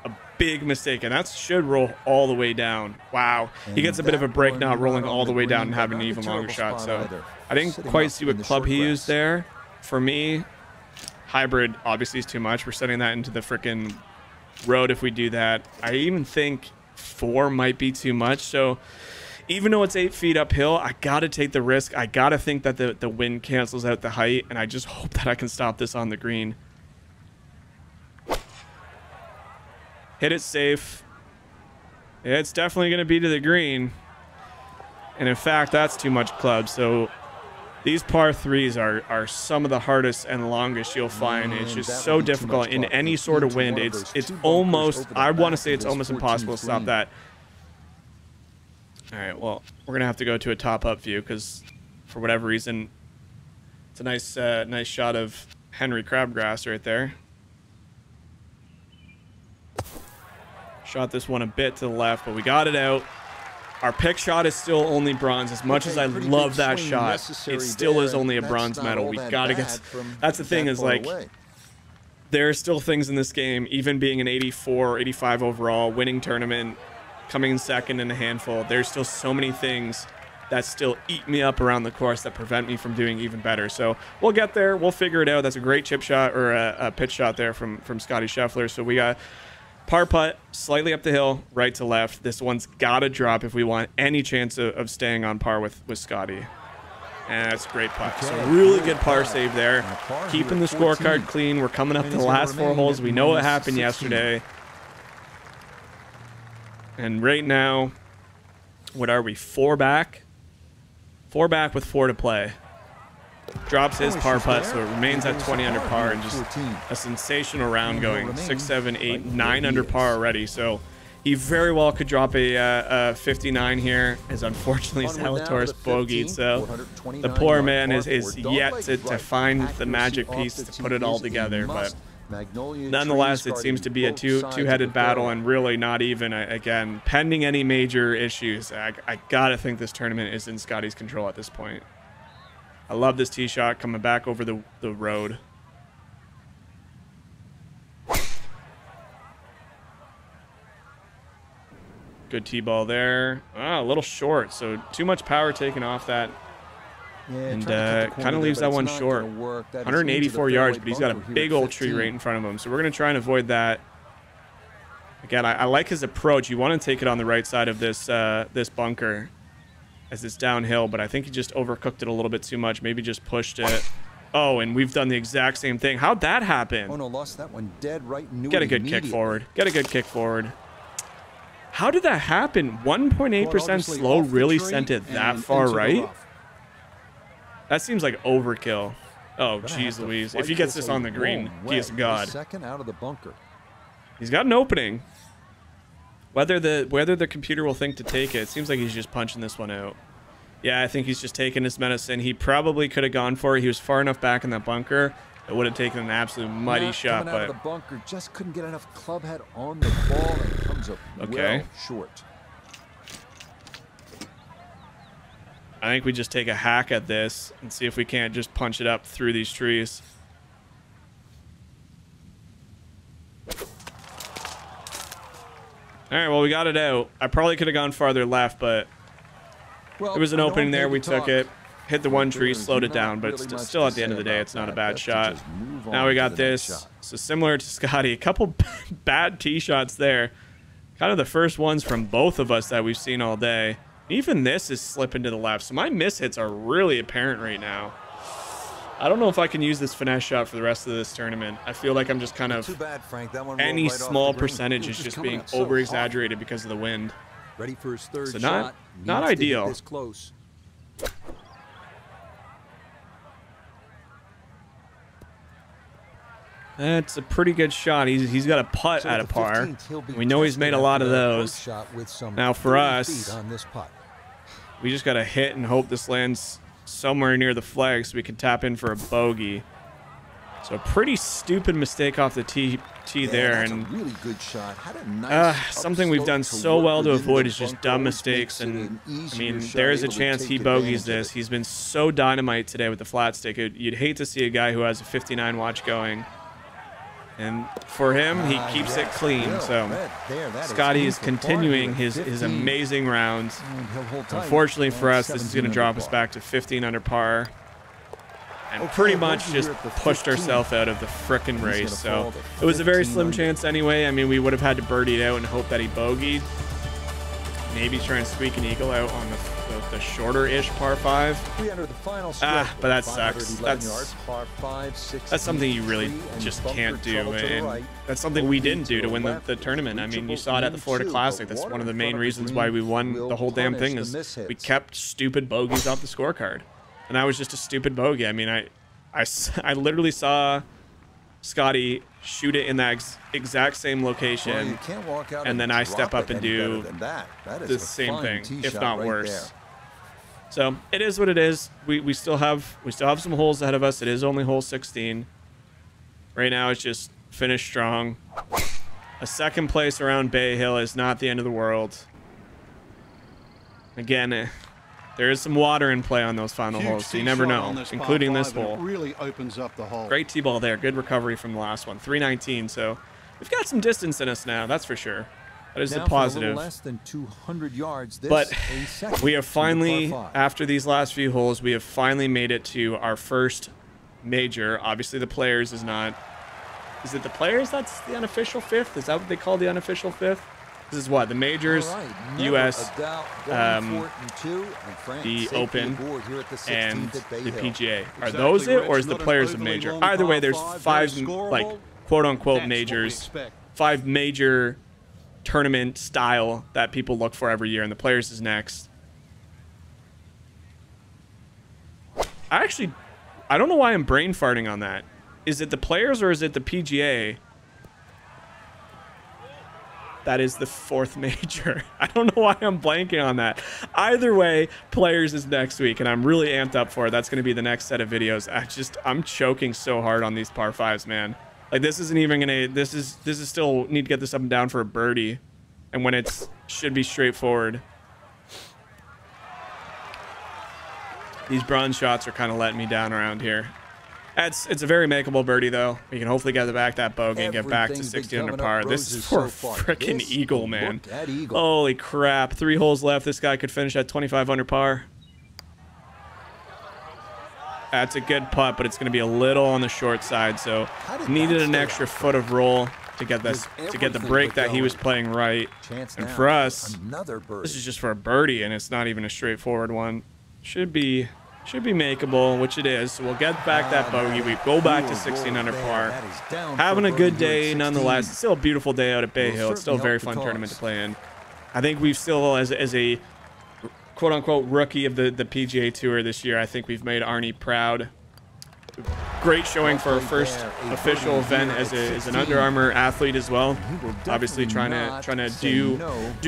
a big mistake, and that should roll all the way down. Wow. He gets a bit of a break now, rolling all the way down and having an even longer shot. So I didn't quite see what club he used there. For me, hybrid obviously is too much. We're setting that into the frickin' road if we do that. I even think 4 might be too much. So even though it's 8 feet uphill, I gotta take the risk. I gotta think that the wind cancels out the height, and I just hope that I can stop this on the green. Hit it safe. Yeah, it's definitely gonna be to the green, and in fact that's too much club. So these par 3s are some of the hardest and longest you'll find. It's just so difficult in any sort of wind. It's almost, I want to say it's almost impossible to stop that. All right, well, we're gonna have to go to a top-up view because, for whatever reason, it's a nice shot of Henry Crabgrass right there. Shot this one a bit to the left, but we got it out. Our pick shot is still only bronze. As much as I love that shot, it still is only a bronze medal. We gotta get. That's the thing, is like, there are still things in this game, even being an 84, 85 overall, winning tournament, coming in second in a handful. There's still so many things that still eat me up around the course that prevent me from doing even better. So we'll get there. We'll figure it out. That's a great chip shot, or a pitch shot there from Scottie Scheffler. So we got par putt, slightly up the hill, right to left. This one's got to drop if we want any chance of staying on par with Scottie. And that's a great putt. So really good par save there. Keeping the scorecard clean. We're coming up to the last 4 holes. We know what happened yesterday. And right now, what are we, 4 back? 4 back with 4 to play. Drops his par putt, so it remains at 20 under par, and just a sensational round going. 6, 7, 8, 9 under par already. So he very well could drop a 59 here, as unfortunately Zalatoris bogeyed. So the poor man is yet to find the magic piece to put it all together. But nonetheless, it seems to be a two-headed battle, and really not even, again, pending any major issues. I gotta think this tournament is in Scottie's control at this point. I love this tee shot coming back over the road. Good tee ball there. Ah, a little short, so too much power taken off that. Yeah, and kind of leaves that one short. 184 yards, but he's got a big old tree right in front of him. So we're going to try and avoid that. Again, I like his approach. You want to take it on the right side of this this bunker as it's downhill, but I think he just overcooked it a little bit too much. Maybe just pushed it. Oh, and we've done the exact same thing. How'd that happen? Oh no, lost that one dead right. Get a good kick forward. Get a good kick forward. How did that happen? 1.8% slow really sent it that far right? That seems like overkill. Oh, jeez Louise. If he gets this on the green, he is God. Second out of the bunker. He's got an opening. Whether the computer will think to take it seems like he's just punching this one out. Yeah, I think he's just taking his medicine. He probably could have gone for it. He was far enough back in that bunker. It would have taken an absolute muddy shot, but out of the bunker, just couldn't get enough club head on the ball, and comes up well short. I think we just take a hack at this and see if we can't just punch it up through these trees. All right, well, we got it out. I probably could have gone farther left, but there was an opening there. We took it, hit the one tree, slowed it down, but it's still at the end of the day, it's not a bad shot. Now we got this. So similar to Scottie, a couple bad tee shots there. Kind of the first ones from both of us that we've seen all day. Even this is slipping to the left, so my miss hits are really apparent right now. I don't know if I can use this finesse shot for the rest of this tournament. I feel like I'm just kind of, any small percentage is just being over exaggerated because of the wind. Ready for his third so shot. Not ideal. This close. That's a pretty good shot. He's got a putt at a par. We know he's made a lot of those. Now for us, we just got to hit and hope this lands somewhere near the flag so we can tap in for a bogey. So a pretty stupid mistake off the tee there, and really good shot. Had a nice something we've done so well to avoid is just dumb mistakes. And I mean, there is a chance he bogeys this. He's been so dynamite today with the flat stick. You'd hate to see a guy who has a 59 watch going. And for him, he keeps it clean. So Scottie is continuing his amazing rounds. Unfortunately for us, this is going to drop us back to 15 under par. And pretty much just pushed ourselves out of the frickin' race. So it was a very slim chance anyway. I mean, we would have had to birdie it out and hope that he bogeyed. Maybe try and squeak an eagle out on the shorter-ish par 5. But that sucks. That's something you really just can't do. And that's something we didn't do to win the tournament. I mean, you saw it at the Florida Classic. That's one of the main reasons why we won the whole damn thing, is we kept stupid bogeys off the scorecard. And that was just a stupid bogey. I mean, I literally saw Scottie shoot it in that exact same location, and then I step up and do the same thing, if not worse. So it is what it is. We still have some holes ahead of us. It is only hole 16. Right now, it's just finish strong. A second place around Bay Hill is not the end of the world. Again, there is some water in play on those final holes, so you never know, including this hole. Really opens up the hole. Great tee ball there. Good recovery from the last one. 319, so we've got some distance in us now, that's for sure. That is a positive. Less than 200 yards, but we have finally, after these last few holes, we have finally made it to our first major. Obviously, the Players is not... Is it the Players that's the unofficial 5th? Is that what they call the unofficial 5th? This is what? The majors, US, the Open, and the PGA. Are those it, or is the Players a major? Either way, there's 5, like, quote-unquote majors. 5 major tournament style that people look for every year, and the Players is next. I don't know why I'm brain farting on that. Is it the Players or is it the PGA? That is the 4th major. I don't know why I'm blanking on that. Either way, Players is next week, and I'm really amped up for it. That's going to be the next set of videos. I'm choking so hard on these par 5s, man. Like, this isn't even gonna. This is still need to get this up and down for a birdie, and when it's should be straightforward. These bronze shots are kind of letting me down around here. It's a very makeable birdie, though. We can hopefully get back that bogey and get back to 60 under par. This is for a freaking eagle, man. Holy crap. 3 holes left. This guy could finish at 25 under par. That's a good putt, but it's going to be a little on the short side, so needed an extra foot of roll to get the break that he was playing right. And for us, this is just for a birdie, and it's not even a straightforward one. Should be makeable, which it is. So we'll get back that bogey. We go back to 16 under par. Having a good day nonetheless. It's still a beautiful day out at Bay Hill. It's still a very fun tournament to play in. I think we've still, as a quote-unquote rookie of the PGA Tour this year, I think we've made Arnie proud. Great showing for our first official event as an Under Armour athlete as well. Obviously trying to do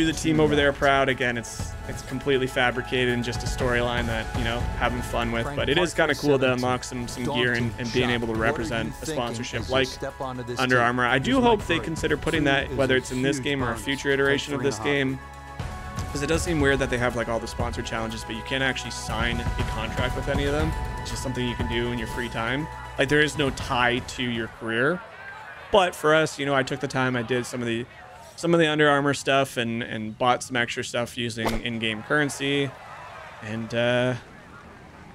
the team over there proud. Again, it's completely fabricated and just a storyline that, you know, having fun with. But it is kind of cool to unlock some gear and being able to represent a sponsorship like Under Armour. I do hope they consider putting that, whether it's in this game or a future iteration of this game. Because it does seem weird that they have like all the sponsor challenges, but you can't actually sign a contract with any of them. It's just something you can do in your free time. Like, there is no tie to your career. But for us, you know, I took the time. I did some of the Under Armour stuff and bought some extra stuff using in-game currency, and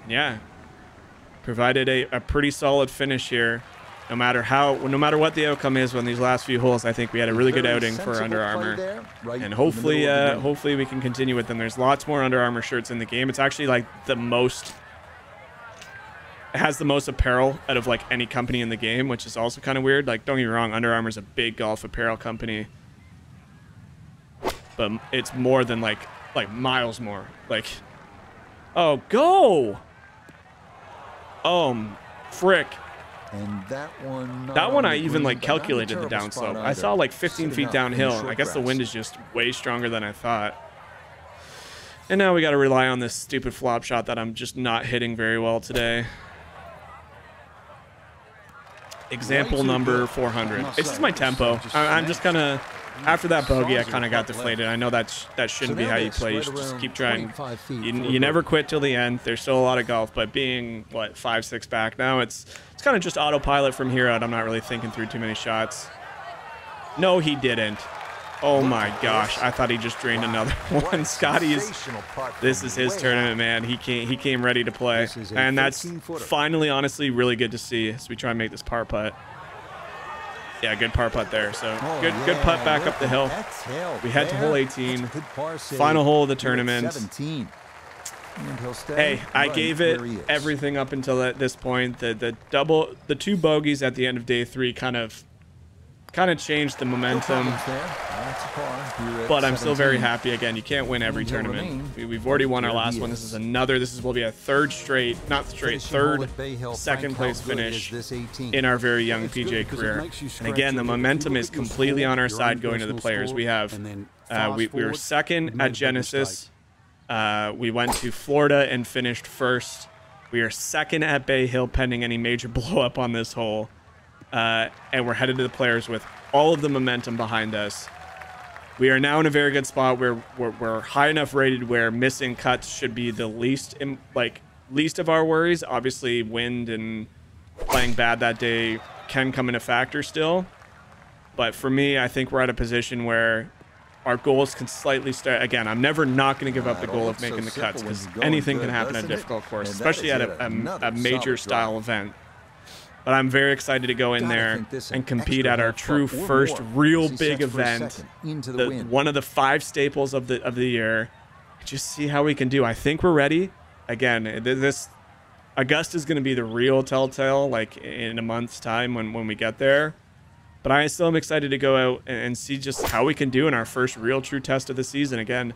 yeah, provided a pretty solid finish here. No matter what the outcome is on these last few holes, I think we had a really good outing for Under Armour, and hopefully we can continue with them. There's lots more Under Armour shirts in the game. It's actually like it has the most apparel out of like any company in the game, which is also kind of weird. Like, don't get me wrong, Under Armour's a big golf apparel company, but it's more than like miles more. Like, oh, go! Oh, frick. And that one I even like calculated the downslope. I saw like 15 feet downhill. I guess the wind is just way stronger than I thought. And now we got to rely on this stupid flop shot that I'm just not hitting very well today. Example number 400. It's just my tempo. I'm just kind of, after that bogey, I kind of got deflated. I know that shouldn't be how you play. You should just keep trying. You never quit till the end. There's still a lot of golf, but being, what, 5-6 back now, it's kind of just autopilot from here out. I'm not really thinking through too many shots. No, he didn't. Oh my gosh, I thought he just drained another one. Scottie this is his tournament, man. He came ready to play. And that's finally, honestly, really good to see as we try and make this par putt. Yeah, good par putt there. So good putt back up the hill. We head to hole 18, final hole of the tournament. Hey, I gave it everything up until this point. The two bogeys at the end of day 3 kind of changed the momentum, but I'm still very happy. Again, you can't win every tournament. We've already won our last one. This will be a third second place finish in our very young PGA career. And again, the momentum is completely on our side going to the players. We have we were second at Genesis. We went to Florida and finished first. We are second at Bay Hill pending any major blow up on this hole. And we're headed to the players with all of the momentum behind us. We are now in a very good spot where we're high enough rated where missing cuts should be the least of our worries. Obviously, wind and playing bad that day can come into factor still. But for me, I think we're at a position where our goals can slightly start. Again, I'm never not going to give up the goal of making the cuts because anything can happen at a difficult course, especially at a major style event. But I'm very excited to go in there and compete at our true first real big event, one of the 5 staples of the year. Just see how we can do. I think we're ready. Again, this Augusta is going to be the real telltale, like in a month's time when we get there. But I still am excited to go out and see just how we can do in our first real true test of the season. Again,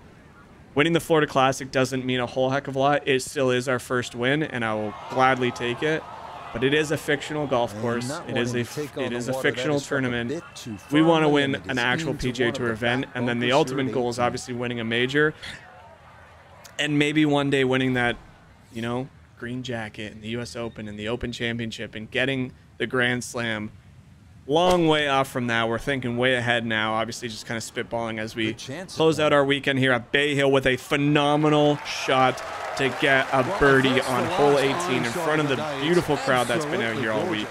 winning the Florida Classic doesn't mean a whole heck of a lot. It still is our first win, and I will gladly take it. But it is a fictional golf course. It is a fictional tournament. We want to win an actual PGA Tour event, and then the ultimate goal is obviously winning a major, and maybe one day winning that, green jacket and the U.S. Open and the Open Championship and getting the Grand Slam. Long way off from that. We're thinking way ahead now. Obviously, just kind of spitballing as we close out our weekend here at Bay Hill with a phenomenal shot to get a birdie on hole 18 in front of the beautiful crowd that's been out here all week.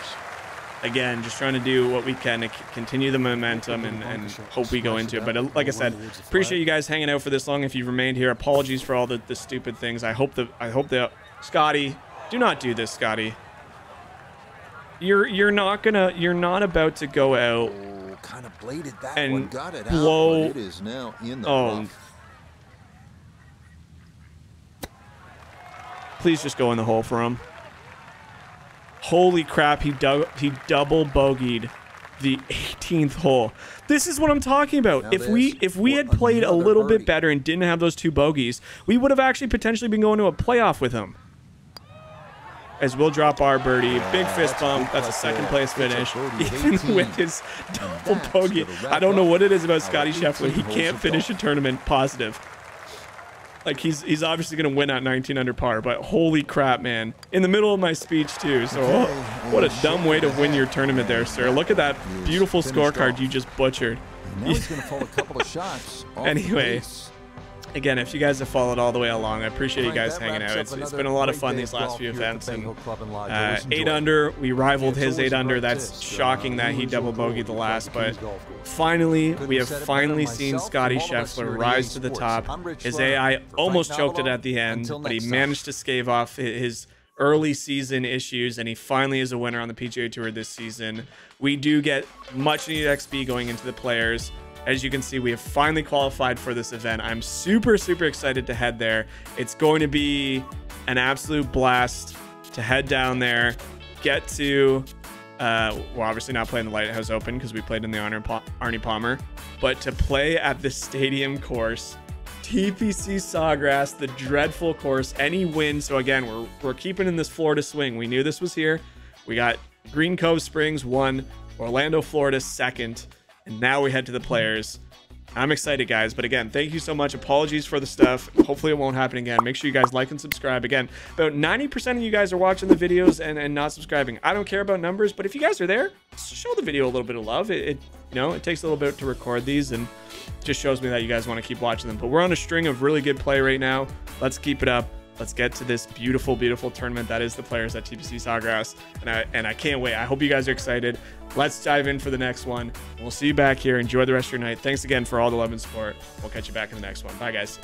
Again, just trying to do what we can to continue the momentum and hope we go into it. But like I said, appreciate you guys hanging out for this long. If you've remained here, apologies for all the stupid things. I hope that Scottie, do not do this, Scottie. You're not about to go out kind of bladed that and one, got it blow. out, it is now in the rough. Please just go in the hole for him. Holy crap, he double bogeyed the 18th hole. This is what I'm talking about. If we had played a little bit better and didn't have those 2 bogeys, we would have actually potentially been going to a playoff with him. As we'll drop our birdie. Big fist bump. That's a second place finish. Even with his double bogey. I don't know what it is about Scottie Scheffler. He can't finish a tournament positive. Like, he's obviously going to win at 19 under par, but holy crap, man. In the middle of my speech, too. So, what a dumb way to win your tournament there, sir. Look at that beautiful scorecard you just butchered. Now he's going to fall a couple of shots. Anyway, again, if you guys have followed all the way along, I appreciate you guys hanging out. It's been a lot of fun these last few events. And 8 under, we rivaled his 8 under. That's shocking that he double bogeyed the last. But finally, we have finally seen Scottie Scheffler rise to the top. His AI almost choked it at the end, but he managed to stave off his early season issues, and he finally is a winner on the PGA Tour this season. We do get much needed XP going into the players. As you can see, we have finally qualified for this event. I'm super, super excited to head there. It's going to be an absolute blast to head down there, get to, we're obviously not playing the Lighthouse Open because we played in the Arnie Palmer, but to play at the stadium course, TPC Sawgrass, the dreadful course, any wind. So again, we're keeping in this Florida swing. We knew this was here. We got Green Cove Springs won, Orlando, Florida second, and now we head to the players. I'm excited, guys, but again, thank you so much. Apologies for the stuff. Hopefully it won't happen again. Make sure you guys like and subscribe. Again, about 90% of you guys are watching the videos and not subscribing. I don't care about numbers, but if you guys are there, show the video a little bit of love. You know, it takes a little bit to record these and just shows me that you guys want to keep watching them. But we're on a string of really good play right now. Let's keep it up. Let's get to this beautiful, beautiful tournament that is the players at TPC Sawgrass. And I can't wait. I hope you guys are excited. Let's dive in for the next one. We'll see you back here. Enjoy the rest of your night. Thanks again for all the love and support. We'll catch you back in the next one. Bye, guys.